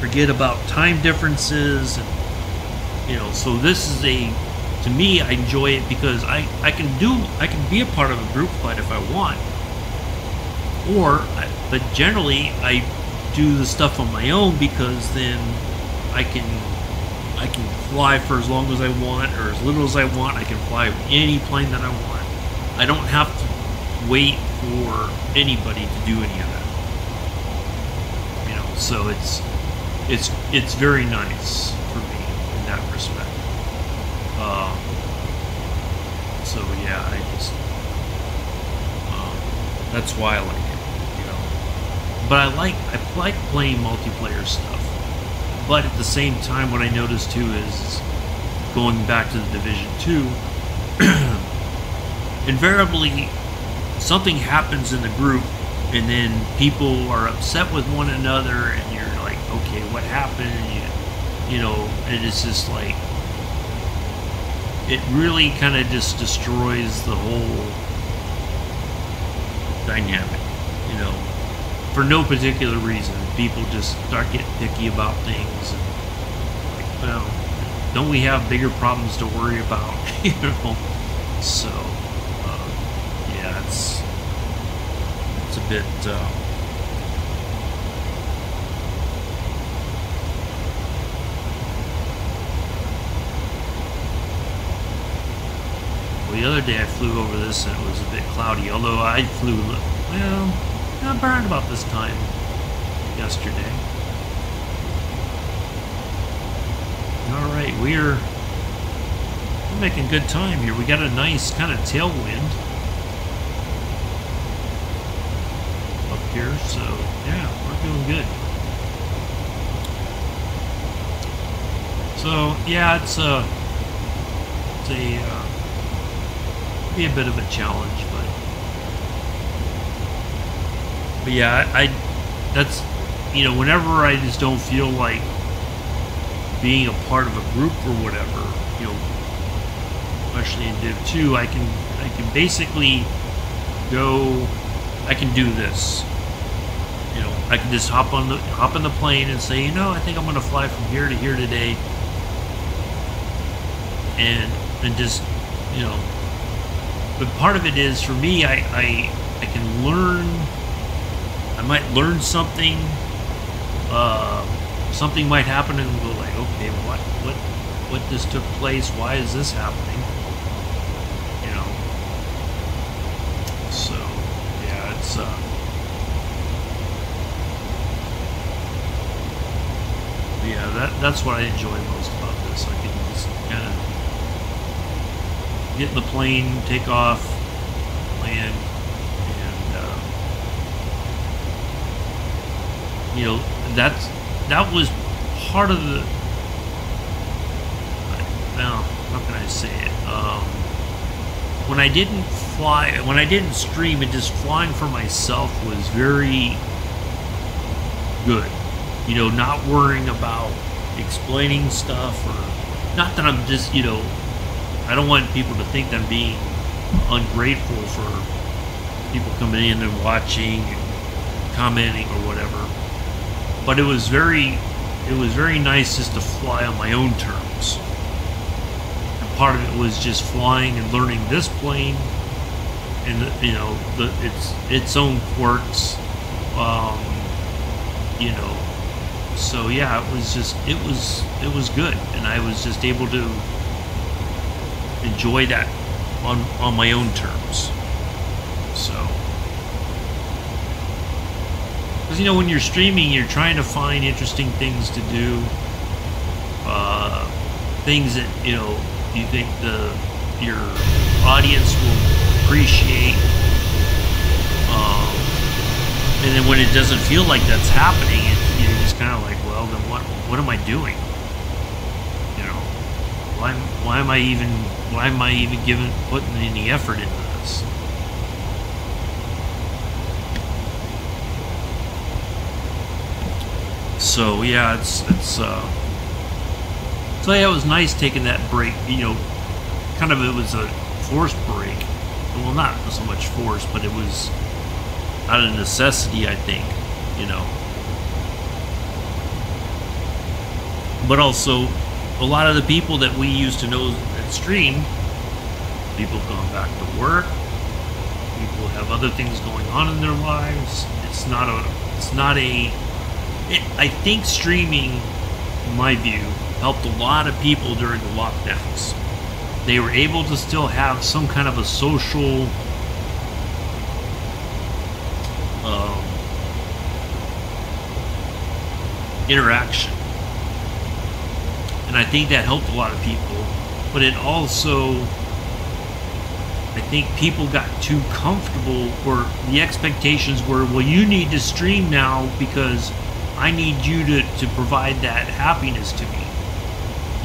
forget about time differences, and you know, so this is to me, I enjoy it because I can be a part of a group fight if I want, but generally I do the stuff on my own, because then I can fly for as long as I want or as little as I want. I can fly any plane that I want. I don't have to wait for anybody to do any of that, you know. So it's very nice for me in that respect. So yeah, I just that's why I like it, you know. But I like playing multiplayer stuff. But at the same time, what I noticed too is, going back to the Division 2, invariably something happens in the group, and then people are upset with one another, and you're like, okay, what happened? You know, and it's just like, it really kind of just destroys the whole dynamic, you know, for no particular reason. People just start getting picky about things, and like, well, don't we have bigger problems to worry about, you know? So yeah, it's a bit well, the other day I flew over this and it was a bit cloudy, although I flew, well, around about this time yesterday. Alright, we're making good time here. We got a nice kind of tailwind up here, so yeah, we're doing good. So yeah, it's be a bit of a challenge, but yeah, that's, you know, whenever I just don't feel like being a part of a group or whatever, you know, especially in Div 2, I can basically go, I can do this. You know, I can just hop in the plane and say, you know, I think I'm going to fly from here to here today, and just, you know. But part of it is, for me, I can learn might learn something. Something might happen and go like, okay, what just took place? Why is this happening? You know. So yeah, it's yeah, that's what I enjoy most about this. I can just kind of get in the plane, take off, land, and you know, that was part of the. Well, how can I say it? When I didn't stream, and just flying for myself was very good. You know, not worrying about explaining stuff, or not that I'm just, you know, I don't want people to think that I'm being ungrateful for people coming in and watching and commenting or whatever. But it was very nice just to fly on my own terms. And part of it was just flying and learning this plane, and you know, its own quirks. You know. So yeah, it was good, and I was just able to enjoy that on my own terms. So, because you know, when you're streaming, you're trying to find interesting things to do, things that, you know, you think your audience will appreciate. And then when it doesn't feel like that's happening, you're just kind of like, well, then what am I doing? You know, why am I even putting any effort into this? So yeah, so yeah, it was nice taking that break. You know, kind of, it was a forced break. Well, not so much forced, but it was out of necessity, I think, you know. But also, a lot of the people that we used to know at stream, people have gone back to work, people have other things going on in their lives. I think streaming, in my view, helped a lot of people during the lockdowns. They were able to still have some kind of a social interaction, and I think that helped a lot of people. But it also, I think people got too comfortable, or the expectations were, well, you need to stream now because I need you to provide that happiness to me.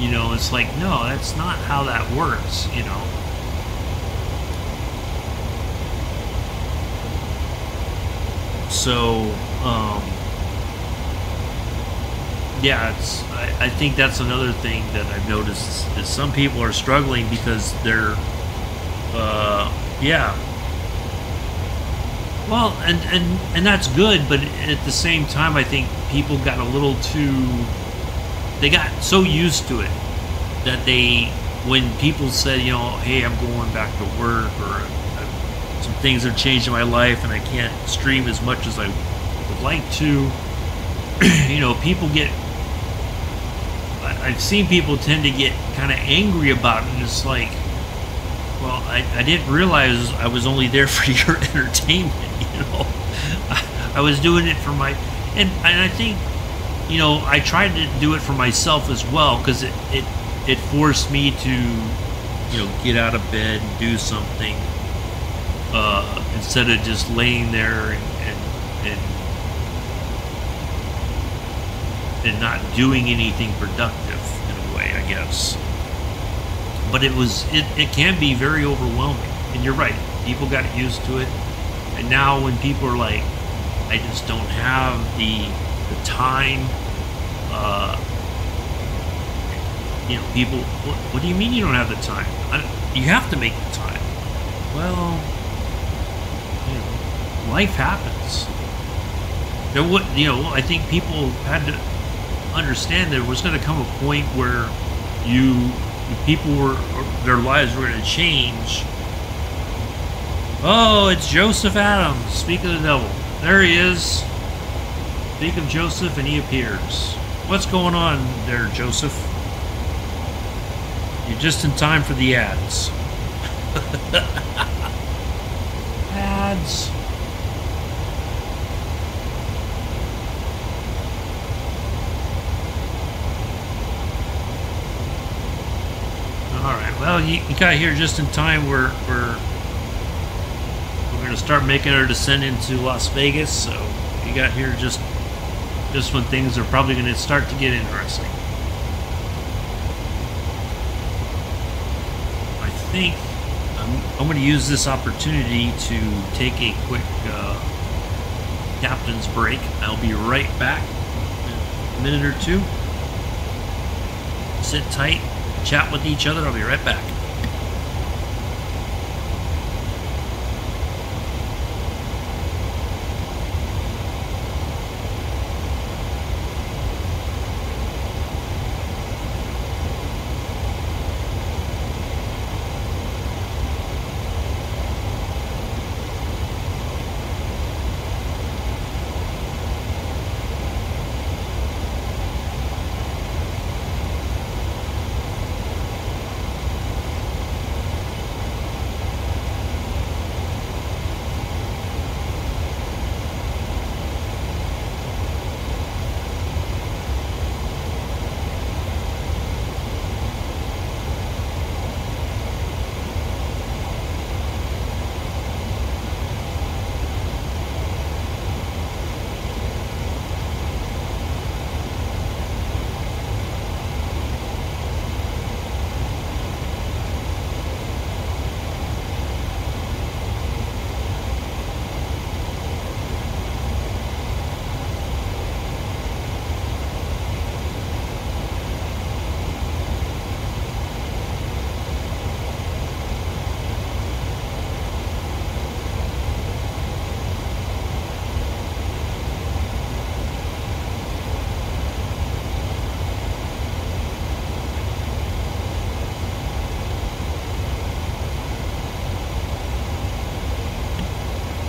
You know, it's like, no, that's not how that works, you know. So, yeah, I think that's another thing that I've noticed is some people are struggling because they're, yeah. Well, and that's good, but at the same time, I think people got a little they got so used to it that when people said, you know, hey, I'm going back to work, or some things have changed in my life and I can't stream as much as I would like to, you know, people I've seen people tend to get kind of angry about it, and it's like, well, I didn't realize I was only there for your entertainment, you know. I was doing it for my, and I think, you know, I tried to do it for myself as well, because it forced me to, you know, get out of bed and do something, instead of just laying there and not doing anything productive, in a way, I guess. But it can be very overwhelming, and you're right, people got used to it. And now when people are like, I just don't have the time, you know, people, what do you mean you don't have the time? You have to make the time. Well, you know, life happens. You know, I think people had to understand there was going to come a point where their lives were going to change. Oh, it's Joseph Adams. Speak of the devil. There he is. Speak of Joseph, and he appears. What's going on there, Joseph? You're just in time for the ads. Ads. All right. Well, you got here just in time. We're going to start making our descent into Las Vegas. So you got here just when things are probably going to start to get interesting. I think I'm going to use this opportunity to take a quick captain's break. I'll be right back in a minute or two. Sit tight, chat with each other. I'll be right back.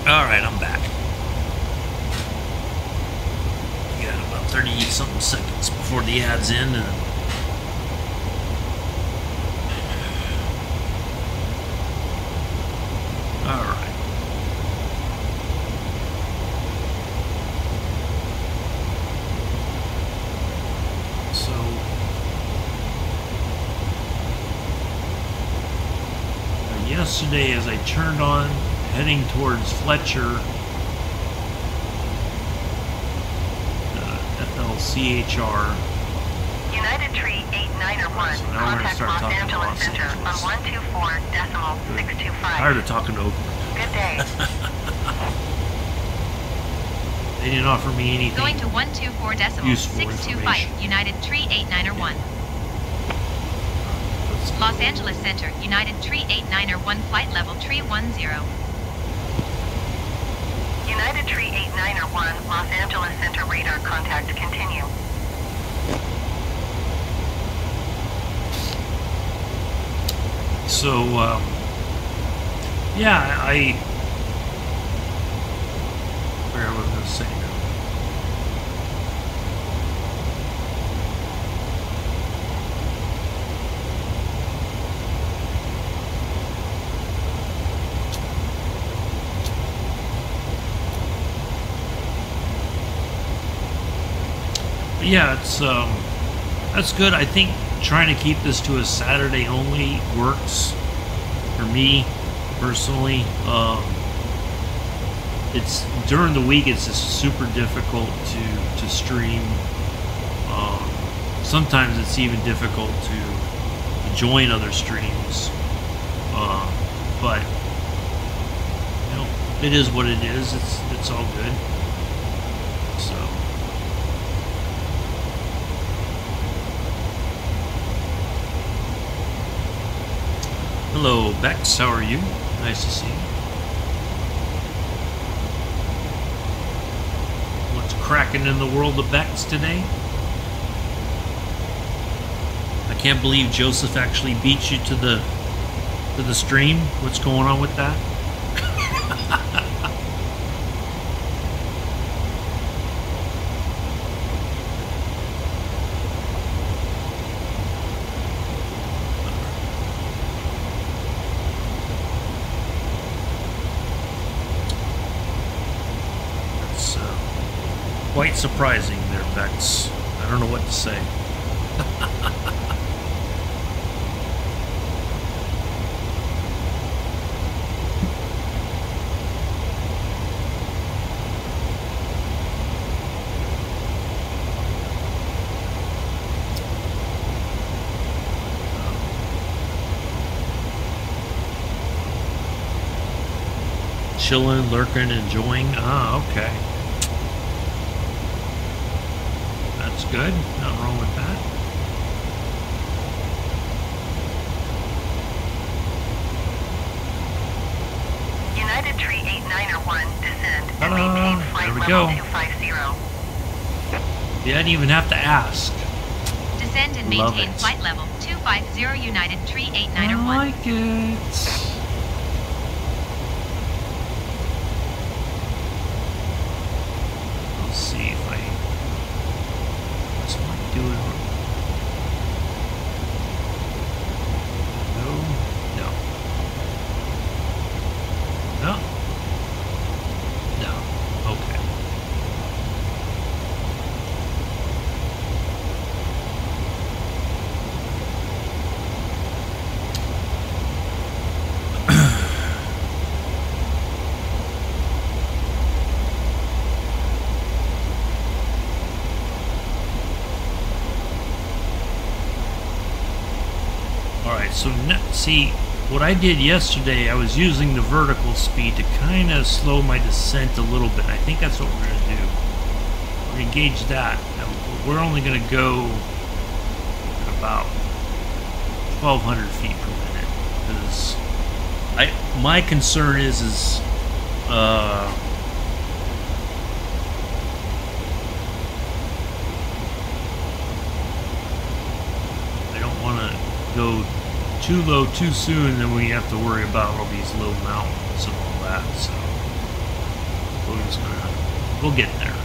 Alright, I'm back. We got about 30-something seconds before the ad's end. Alright. So... yesterday, as I turned on heading towards Fletcher, FLCHR. United Tree 8901, So now we're gonna contact start Los talking to Angeles Los Center Angeles. on 124.625. Tired of talking to Oakland. Good day. They didn't offer me anything. Going to 124.625, information. United Tree 8901. Los Angeles Center, United Tree 8901, flight level Tree 10. United Tree 8901, Los Angeles Center radar contact continue. So, yeah, where was I going to say now? But yeah, it's that's good. I think trying to keep this to a Saturday only works for me personally. It's during the week, it's just super difficult to stream. Sometimes it's even difficult to join other streams, but you know, it is what it is. It's all good. So. Hello, Bex. How are you? Nice to see you. What's cracking in the world of Bex today? I can't believe Joseph actually beat you to the stream. What's going on with that? Quite surprising there, Bex. I don't know what to say. Chilling, lurking, enjoying. Ah, okay. That's good. Nothing wrong with that. United Tree 8901, descend and Ta-da! maintain flight There we level go. 250. You didn't even have to ask. Descend and Love maintain it. flight level 250 United Tree I 8901. like it. Let's see if I just want to do it. No, no, no, no. Okay. Alright, so see, what I did yesterday, I was using the vertical speed to kind of slow my descent a little bit. I think that's what we're going to do. We're going to gauge that. Now, we're only going to go at about 1,200 feet per minute. Because my concern is I don't want to go too low too soon, then we have to worry about all these low mountains and all that. So we'll get there.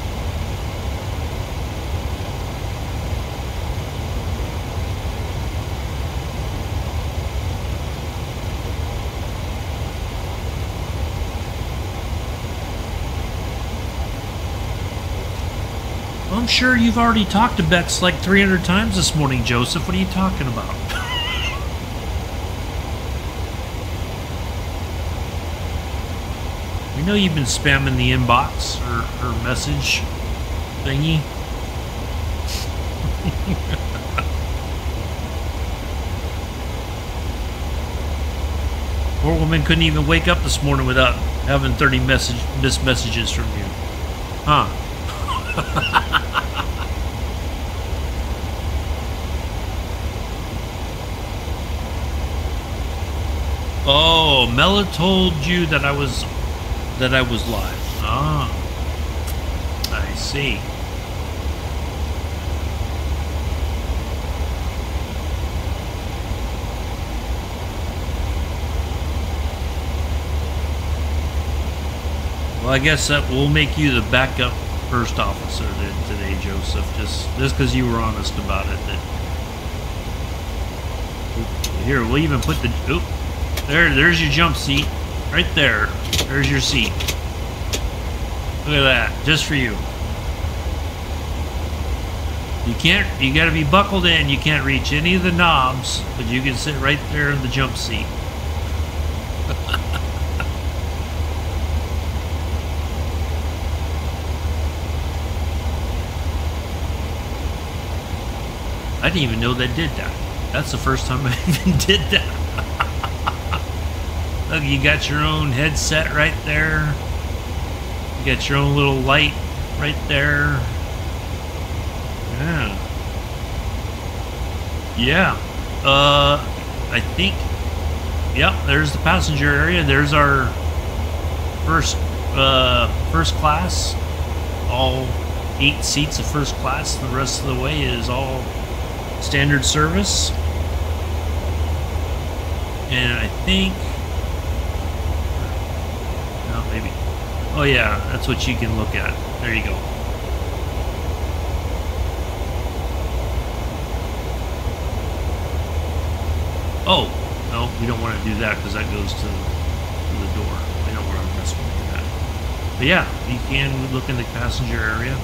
Well, I'm sure you've already talked to Bex like 300 times this morning, Joseph. What are you talking about? We know you've been spamming the inbox or message thingy. Poor woman couldn't even wake up this morning without having 30 missed messages from you. Huh? Oh, Mela told you that I was live. Ah, I see. Well, I guess that will make you the backup first officer today, Joseph. Just because you were honest about it. Here, we'll even put the. Oop, there's your jump seat, right there. There's your seat. Look at that, just for you. You gotta be buckled in. You can't reach any of the knobs, but you can sit right there in the jump seat. I didn't even know they did that. That's the first time I even did that. Look, you got your own headset right there. You got your own little light right there. Yeah. Yeah. I think, yep, there's the passenger area. There's our first class. All 8 seats of first class. The rest of the way is all standard service. And I think, no, maybe. Oh yeah, that's what you can look at. There you go. Oh, no, we don't want to do that because that goes to the door. We don't want to mess with that. But yeah, you can look in the passenger area.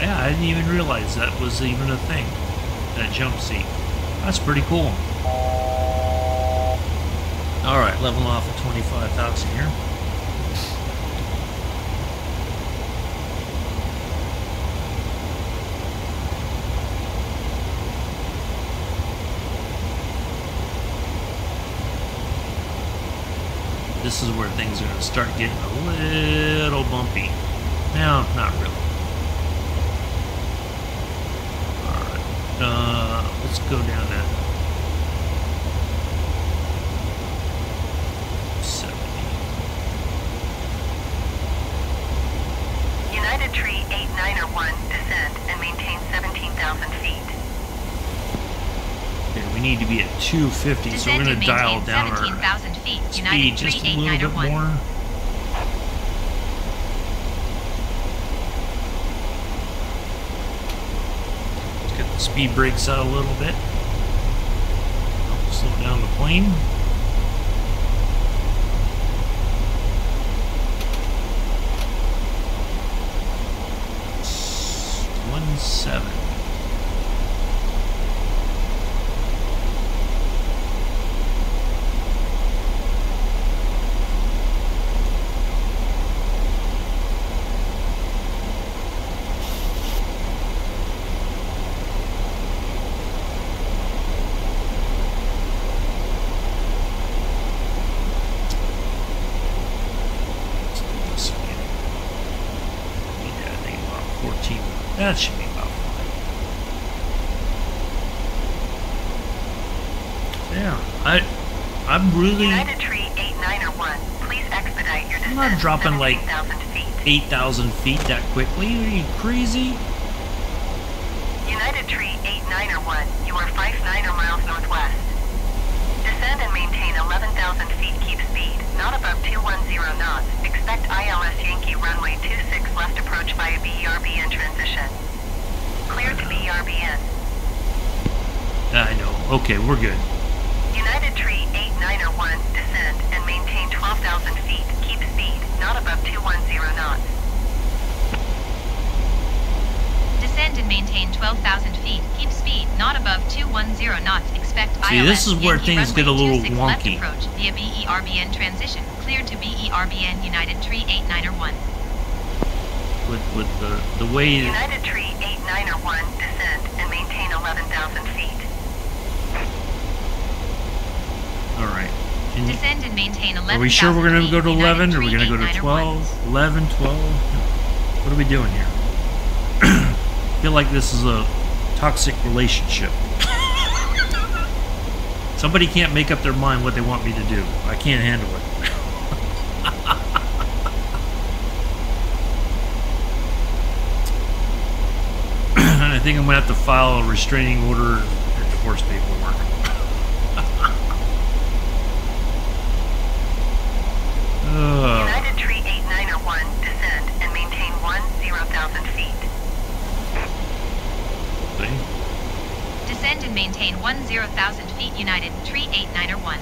Yeah, I didn't even realize that was even a thing. That jump seat. That's pretty cool. Alright, leveling off at 25,000 here. This is where things are going to start getting a little bumpy. No, not really. Alright, let's go down to 70. United Tree 891, descend and maintain 17,000 feet. Okay, we need to be at 250, so we're Descend going and to dial maintain down our 17,000 feet. speed United just Tree a little bit 891. more. Let's get the speed brakes out a little bit. Slow down the plane. One seven. That should be about fine. Yeah, I'm really. United Tree 8901, please expedite your descent. I'm not dropping like 17,000 feet. 8,000 feet that quickly. Are you crazy? United Tree 8901, you are 59 miles northwest. Descend and maintain 11,000 feet. Keep speed, not above 210 knots. Expect ILS Yankee runway 26 left approach via BERBN transition. Clear to BERBN. I know. Okay, we're good. United Tree 8901, descend and maintain 12,000 feet. Keep speed, not above 210 knots. Descend and maintain 12,000 feet. Keep speed, not above 210 knots. Expect See, ILS this is where Yankee things get a runway little 26 left wonky. approach via BERBN transition. Cleared to BERBN United Tree 8901. With the way. United Tree 8901, descend and maintain 11,000 feet. All right. Descend and maintain 11,000 Are we sure we're going to go to 11? United Or are we going to go to 3891. 12? 11, 12? What are we doing here? I feel like this is a toxic relationship. Somebody can't make up their mind what they want me to do. I can't handle it. I think I'm going to have to file a restraining order and divorce paperwork. United Tree 8901, descend and maintain 10,000 feet. See? Descend and maintain 10,000 feet. United Tree 8901.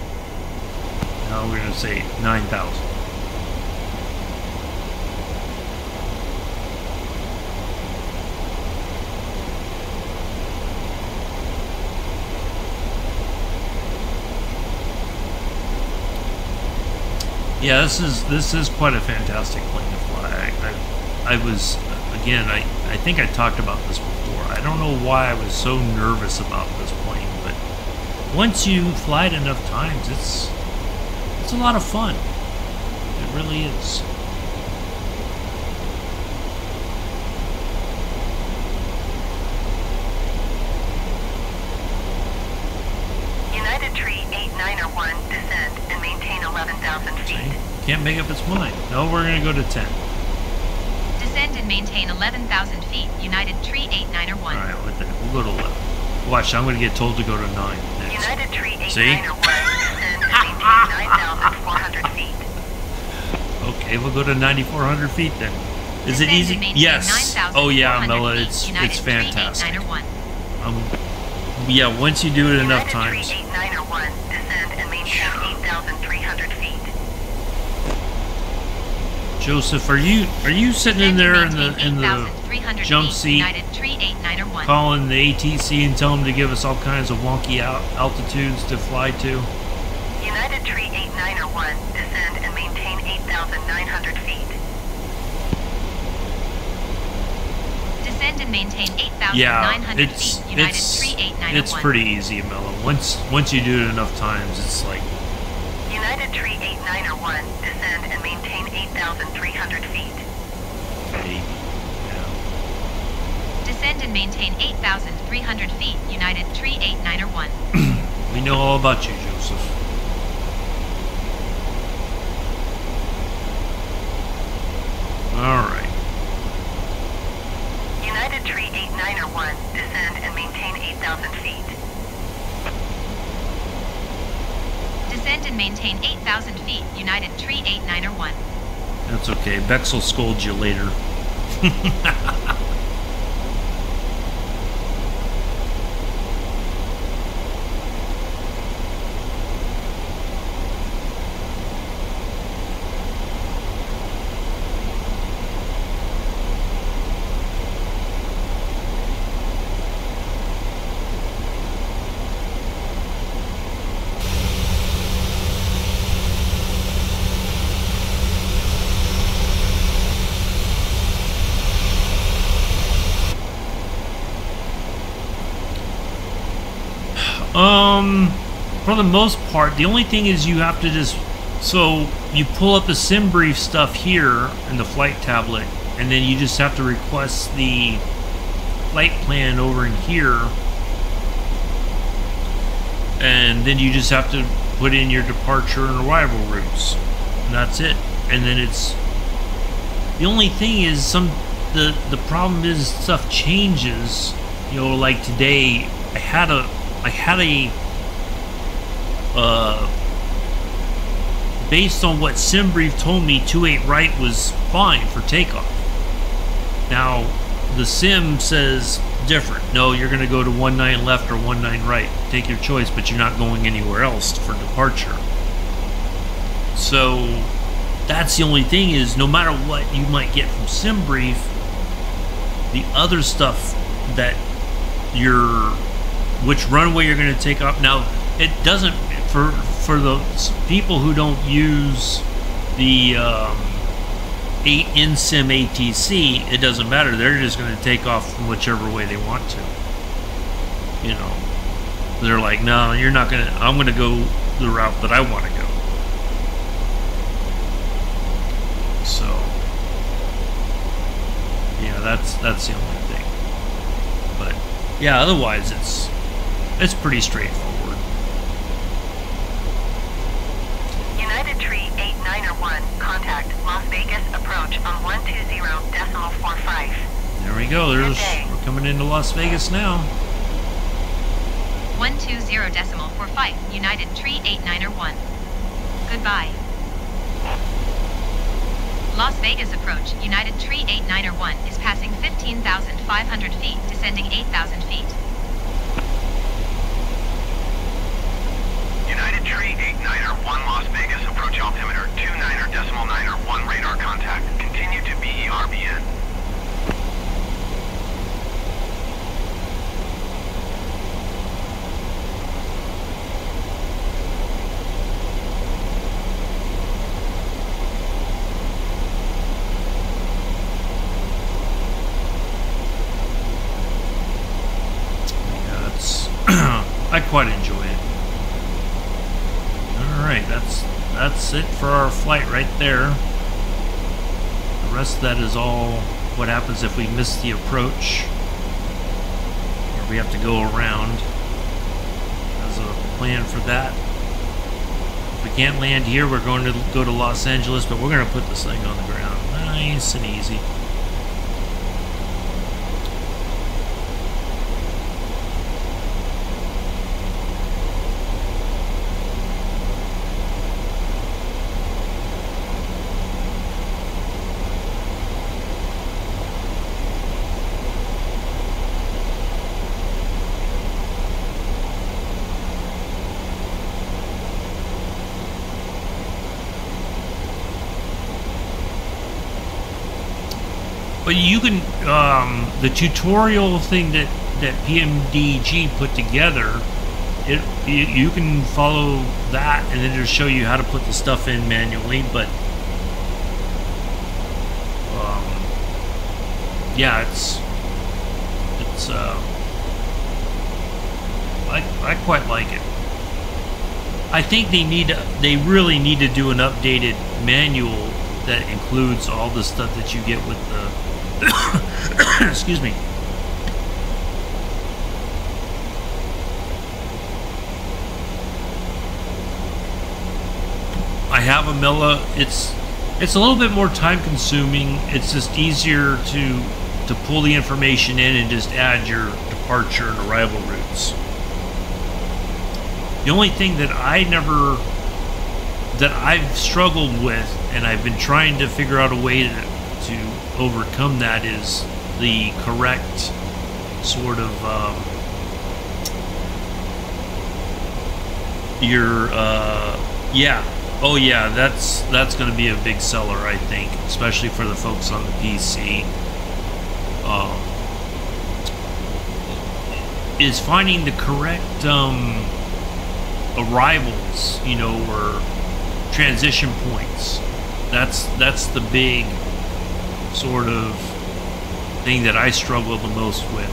Now we're going to say 9,000. Yeah, this is quite a fantastic plane to fly. I was, again, I think I talked about this before. I don't know why I was so nervous about this plane, but once you fly it enough times, it's a lot of fun. It really is. United Tree 8901, descend and maintain 11,000 feet. See? Can't make up its mind. No, we're going to go to 10. Descend and maintain 11,000 feet. United Tree 8901. All right, we'll go to 11. Watch, I'm going to get told to go to 9 next. United Tree 8901, See? descend and maintain 9,400 feet. Okay, we'll go to 9,400 feet then. Is it Descend easy? and maintain Yes. Oh yeah, 9,400 Mela, feet. it's United Tree fantastic. 8901. Yeah, once you do it enough United times. Tree 8901, descend and maintain 8,300 feet. Joseph, are you sitting in there in the jump seat United Tree 891. calling the ATC and telling them to give us all kinds of wonky altitudes to fly to? United Tree 891, descend and maintain 8,900 feet. Descend and maintain 8,900 Yeah, feet. United Tree 891. it's pretty easy, Mello. Once you do it enough times, it's like United Tree 891, descend and maintain 8,300 feet. baby. Yeah. Descend and maintain 8,300 feet. United Tree 891. We know all about you, Joseph. All right. United Tree 891, descend and maintain 8,000 feet. Descend and maintain 8,000 feet. United Tree 891. That's okay. Bex will scold you later. For the most part, the only thing is you have to just, so you pull up the sim brief stuff here in the flight tablet, and then you just have to request the flight plan over in here, and then you just have to put in your departure and arrival routes, and that's it. And then it's, the only thing is the problem is stuff changes. You know, like today I had a based on what SimBrief told me, 28 right was fine for takeoff. Now the sim says different. No, you're going to go to 19 left or 19 right. Take your choice, but you're not going anywhere else for departure. So that's the only thing, is no matter what you might get from SimBrief, the other stuff that which runway you're going to take off. Now it doesn't, for the people who don't use the 8-in-sim ATC, it doesn't matter. They're just going to take off from whichever way they want to. You know, they're like, no, you're not going to, I'm going to go the route that I want to go. So, yeah, that's the only thing. But yeah, otherwise it's pretty straightforward. United Tree 891, contact Las Vegas approach on 120.45. There we go. We're coming into Las Vegas now. 120.45. United Tree 891. Goodbye. Las Vegas approach. United Tree 891 is passing 15,500 feet, descending 8,000 feet. United Tree 891 Las Vegas, approach altimeter 29.9 radar contact. Continue to BERBN. Yeah, I quite enjoy it. Alright, that's it for our flight right there. The rest of that is all what happens if we miss the approach, or we have to go around. There's a plan for that. If we can't land here, we're going to go to Los Angeles, but we're going to put this thing on the ground. Nice and easy. But you can, the tutorial thing that PMDG put together, you can follow that and then it'll show you how to put the stuff in manually. But yeah, it's I quite like it. I think they really need to do an updated manual that includes all the stuff that you get with the excuse me. I have a Milla. It's a little bit more time consuming. It's just easier to pull the information in and just add your departure and arrival routes. The only thing that I've struggled with, and I've been trying to figure out a way to overcome that, is the correct sort of oh yeah, that's going to be a big seller, I think, especially for the folks on the PC. Is finding the correct arrivals, you know, or transition points. That's the big sort of thing that I struggle the most with.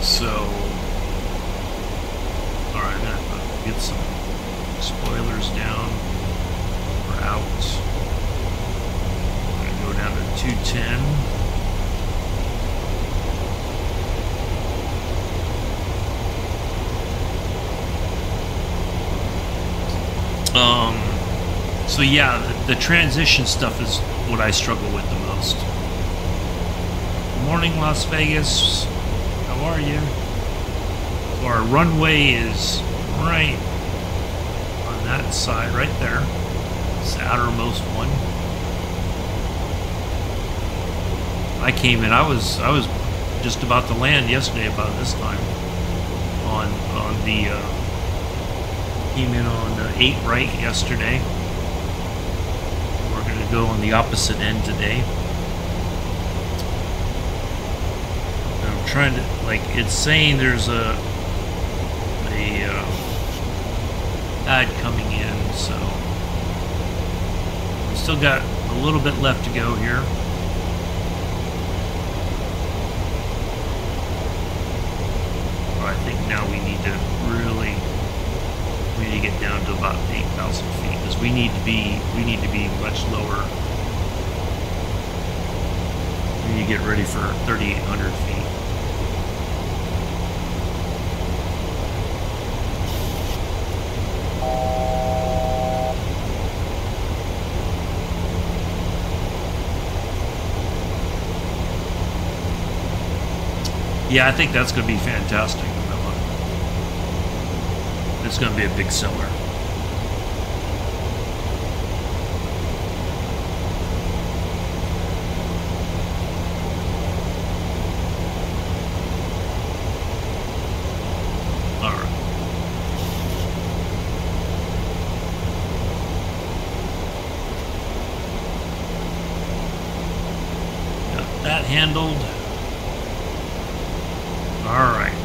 So, all right, I'm gonna get some spoilers down. We're out. I'm gonna go down to 210. So yeah, the transition stuff is what I struggle with the most. Good morning, Las Vegas. How are you? So our runway is right on that side, right there. It's the outermost one. I came in. I was just about to land yesterday about this time on the. Came in on 8 right yesterday. We're going to go on the opposite end today. And I'm trying to, like, it's saying there's a ad coming in, so we still got a little bit left to go here. But I think now we need to really. We need to get down to about 8,000 feet because we need to be much lower. We need to get ready for 3,800 feet. Yeah, I think that's going to be fantastic. It's going to be a big seller. All right. Got that handled. All right.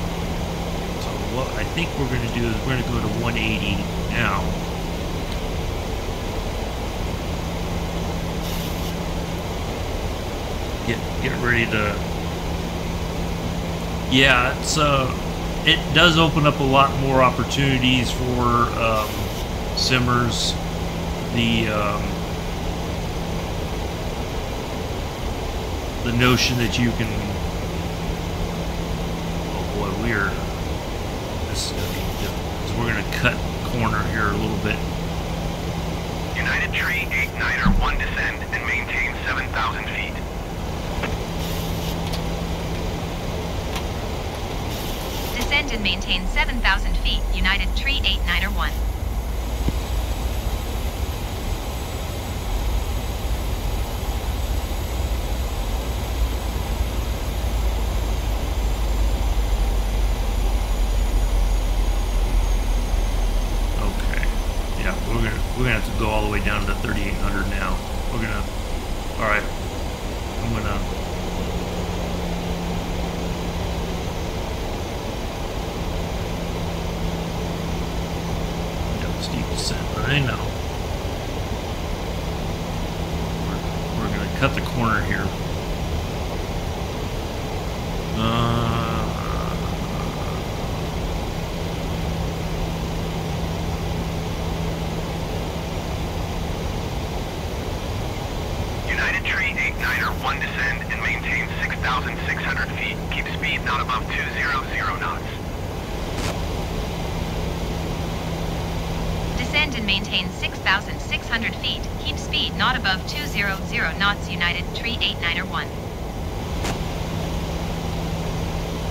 What I think we're going to do is we're going to go to 180 now. Get ready to. Yeah, it's it does open up a lot more opportunities for simmers. The notion that you can. Oh boy, weird. This is going to be difficult because we're going to cut corner here a little bit. United Tree 89er 1 descend and maintain 7,000 feet. Descend and maintain 7,000 feet, United Tree 89er 1. We're gonna have to go all the way down to 3,800 now. All right, I'm gonna. Steep descent. I know. We're gonna cut the corner here. United Tree 89er 1 descend and maintain 6,600 feet. Keep speed not above 200 knots. Descend and maintain 6,600 feet. Keep speed not above 200 knots. United Tree 89er 1.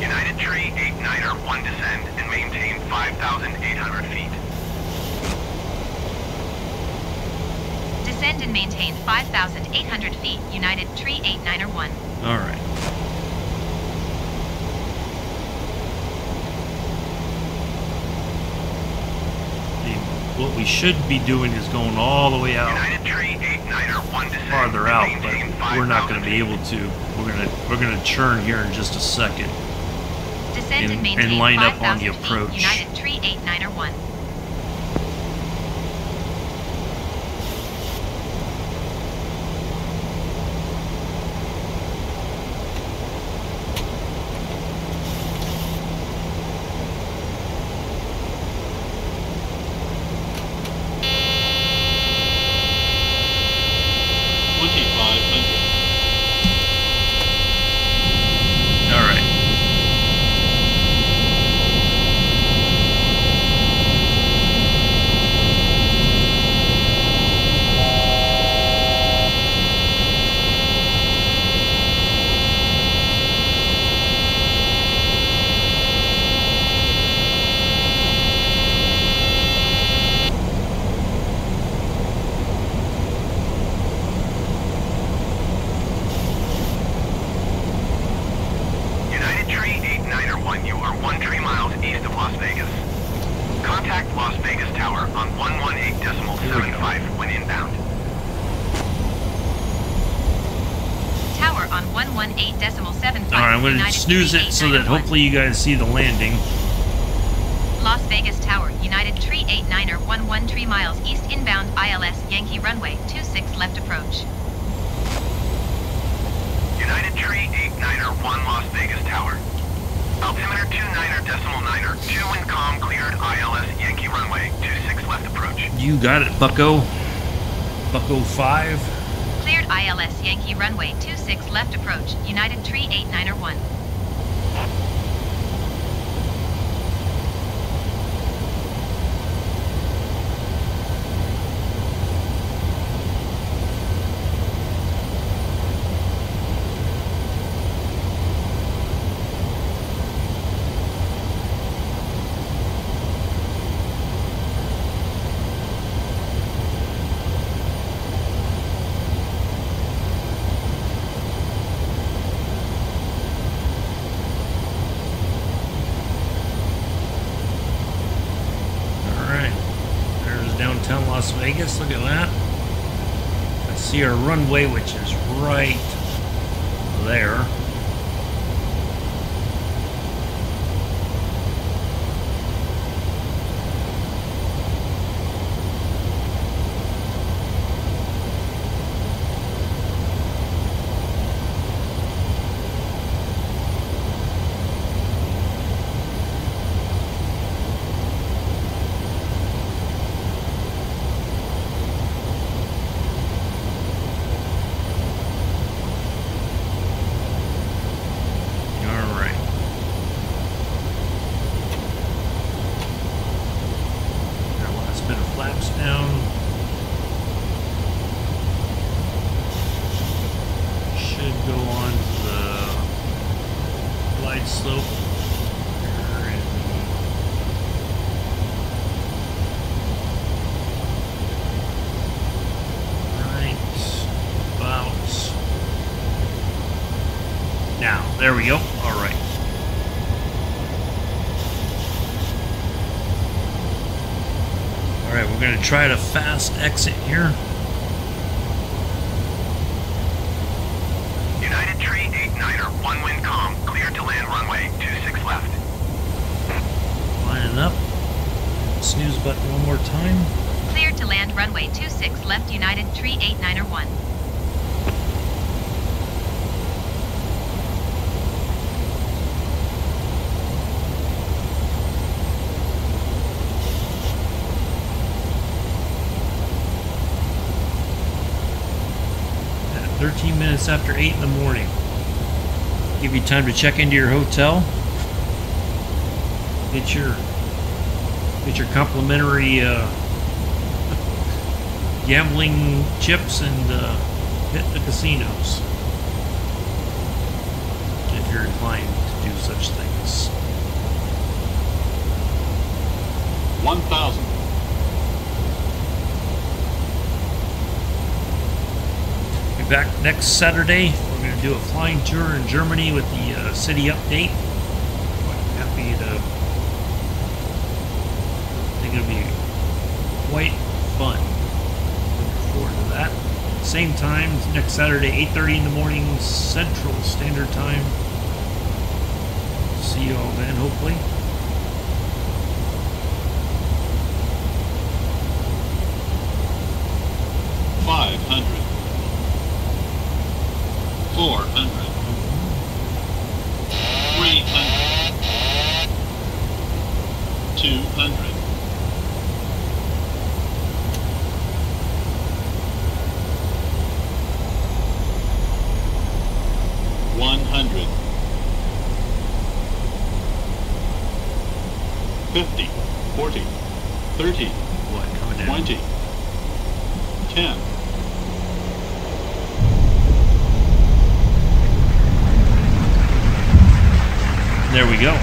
United Tree 89er 1 descend and maintain 5,800 feet. Descend and maintain 5,800 feet. United Tree 89er 1. All right. What we should be doing is going all the way out, United Tree 89er 1 descend farther and out, maintain but we're not going to be 5,000 able to. We're gonna churn here in just a second. Descend And- and maintain and line up on the 5,000 feet. approach. United Tree 89er 1. All right. United Tree 89er 1, you are 13 miles east of Las Vegas. Contact Las Vegas Tower on 118.75 when inbound. Tower on 118.75. All right, I'm going to United snooze Tree it so that 89er 1. hopefully you guys see the landing. Las Vegas Tower, United Tree 89er 113 miles east inbound ILS Yankee runway 26 left approach. United Tree 89er 1 Las Vegas Tower. Altimeter 29er.9er, 2 wind calm cleared ILS Yankee runway 26 left approach. You got it, Bucko. Bucko 5. Cleared ILS Yankee runway 26 left approach. United Tree 89er 1. Downtown Las Vegas, look at that. I see our runway, which is right there. Flaps down. Should go on to the glide slope. Right about now. There we go. All right. Alright, we're going to try to fast exit here. Cleared to land runway 26 left. Lining up. Snooze button one more time. Cleared to land runway 26 left United Tree 891. At 13 minutes after 8 in the morning. Give you time to check into your hotel. Get your complimentary gambling chips and hit the casinos if you're inclined to do such things. 1,000. Be back next Saturday. We're going to do a flying tour in Germany with the city update. Quite happy to. I think it'll be quite fun. Looking forward to that. Same time next Saturday, 8:30 in the morning, Central Standard Time. See you all then, hopefully. $500. $400. $300. $200. $100. $50. $40. $30. What, coming down? $20. $10. There we go.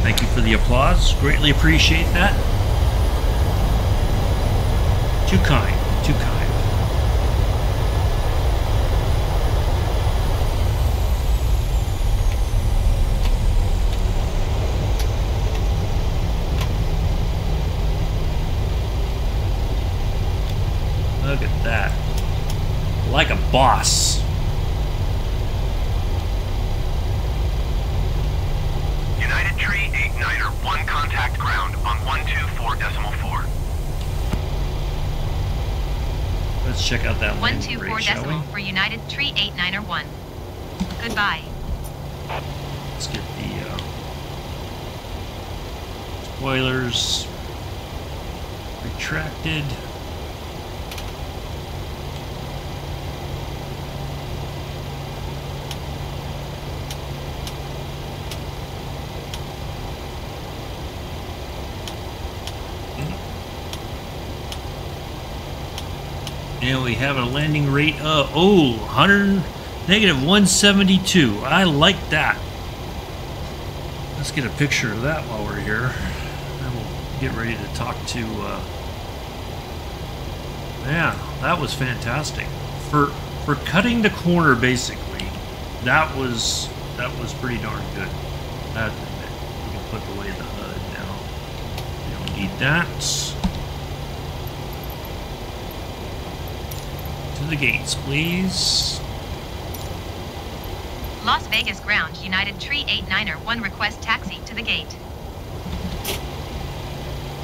Thank you for the applause. Greatly appreciate that. Too kind. Too kind. Look at that. Like a boss. United Tree 89er, 1 contact ground on 124.4. Let's check out that landing 124 rate, shall we? decimal for United Tree 891. Goodbye. Let's get the spoilers retracted. And we have a landing rate of, negative 172. I like that. Let's get a picture of that while we're here. And we'll get ready to talk to, yeah, that was fantastic. For cutting the corner, basically, that was pretty darn good. I have to admit. We can put away the HUD now. We don't need that. To the gates, please. Las Vegas ground United Tree 891 1 request taxi to the gate.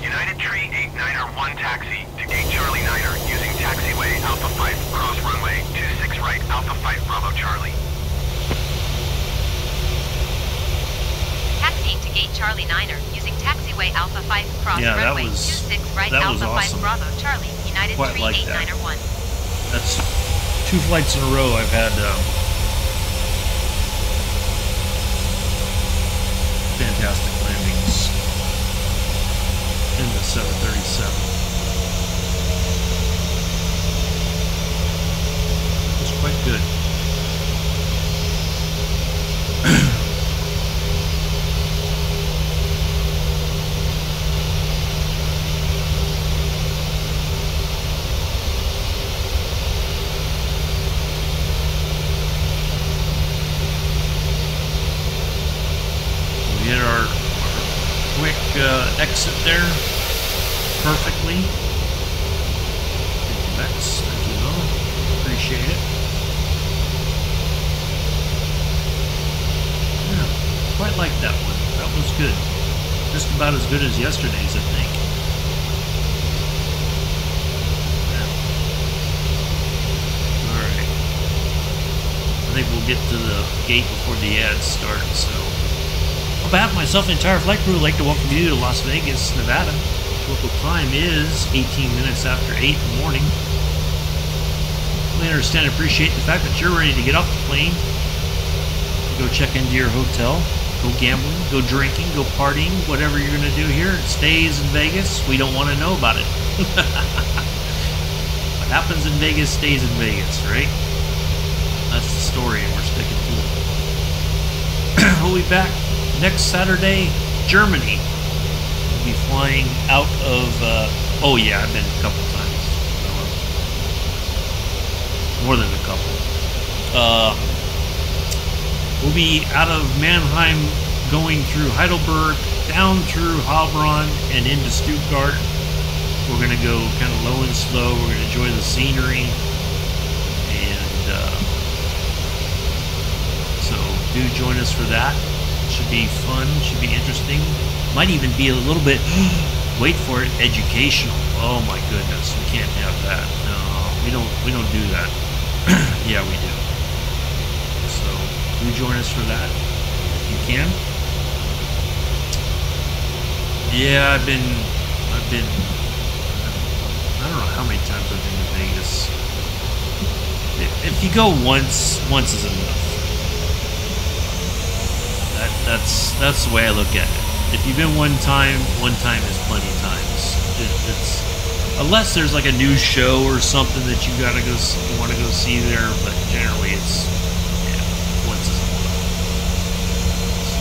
United Tree 89er, 1 taxi to gate Charlie 9er using taxiway Alpha 5 cross runway 26 right Alpha 5 Bravo Charlie. Taxi to gate Charlie 9er using taxiway Alpha 5 cross Yeah, that runway was- 26 right that Alpha was awesome. 5 Bravo Charlie United Quite Tree like that. 891 1. That's 2 flights in a row I've had fantastic landings in the 737. It was quite good. We hit our quick exit there perfectly. Thank you, Bex. Thank you, Mo. Appreciate it. about as good as yesterday's, I think. Alright. I think we'll get to the gate before the ads start, so. On behalf of myself and the entire flight crew, I'd like to welcome you to Las Vegas, Nevada. Local time is 18 minutes after 8 in the morning. We understand and appreciate the fact that you're ready to get off the plane, go check into your hotel, go gambling, go drinking, go partying, whatever you're going to do here. It stays in Vegas. We don't want to know about it. What happens in Vegas stays in Vegas, right? That's the story, and we're sticking to it. We'll be back next Saturday, Germany. We'll be flying out of, oh yeah, I've been a couple times. More than a couple. We'll be out of Mannheim, going through Heidelberg, down through Heilbronn, and into Stuttgart. We're going to go kind of low and slow. We're going to enjoy the scenery. And so do join us for that. Should be fun. Should be interesting. Might even be a little bit, wait for it, educational. Oh my goodness, we can't have that. No, we don't do that. Yeah, we do. So do join us for that if you can. Yeah, I've been I don't know how many times I've been to Vegas. If you go once is enough. That's the way I look at it. If you've been one time is plenty of times. It's unless there's like a new show or something that you want to go see there, but generally it's once is enough. So.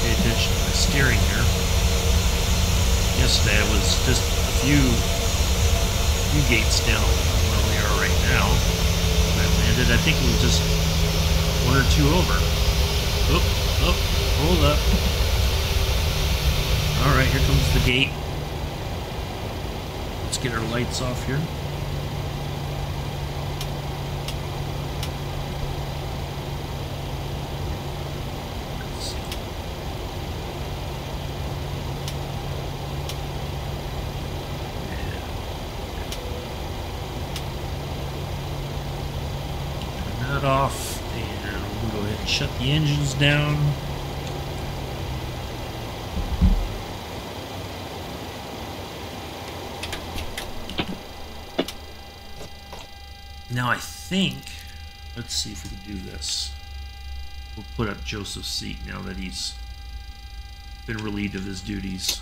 Pay attention to my steering here. Yesterday I was just a few gates down where we are right now. When I landed, I think it was just one or two over. Hold up. Alright, here comes the gate. Let's get our lights off here. Let's see. Turn that off, and we'll go ahead and shut the engines down. Now I think, let's see if we can do this. We'll put up Joseph's seat now that he's been relieved of his duties.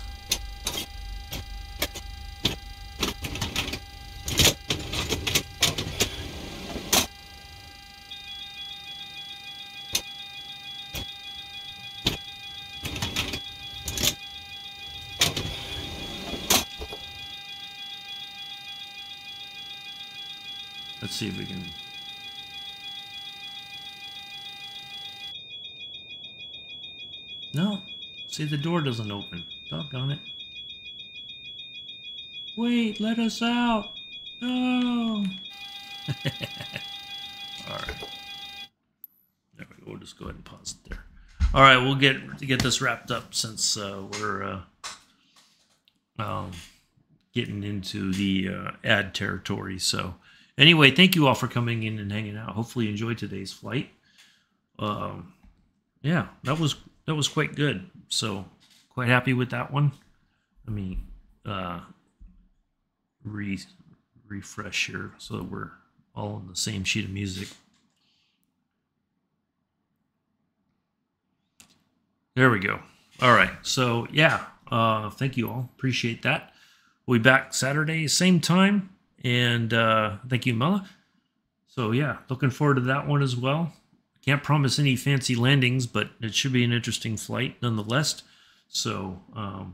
Let's see if we can. No. See, the door doesn't open. Doggone it. Wait, let us out. No. Alright. There we go. We'll just go ahead and pause it there. Alright, we'll get this wrapped up since we're getting into the ad territory. So anyway, thank you all for coming in and hanging out. Hopefully you enjoyed today's flight. Yeah, that was quite good. So quite happy with that one. Let me refresh here so that we're all on the same sheet of music. There we go. All right. So yeah, thank you all. Appreciate that. We'll be back Saturday, same time. And thank you, Mela. So yeah, looking forward to that one as well. Can't promise any fancy landings, but it should be an interesting flight nonetheless. So, so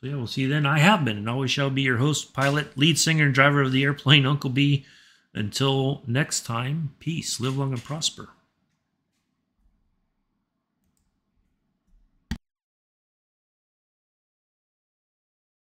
yeah, we'll see you then. I have been and always shall be your host, pilot, lead singer, and driver of the airplane, Uncle B. Until next time, peace, live long and prosper.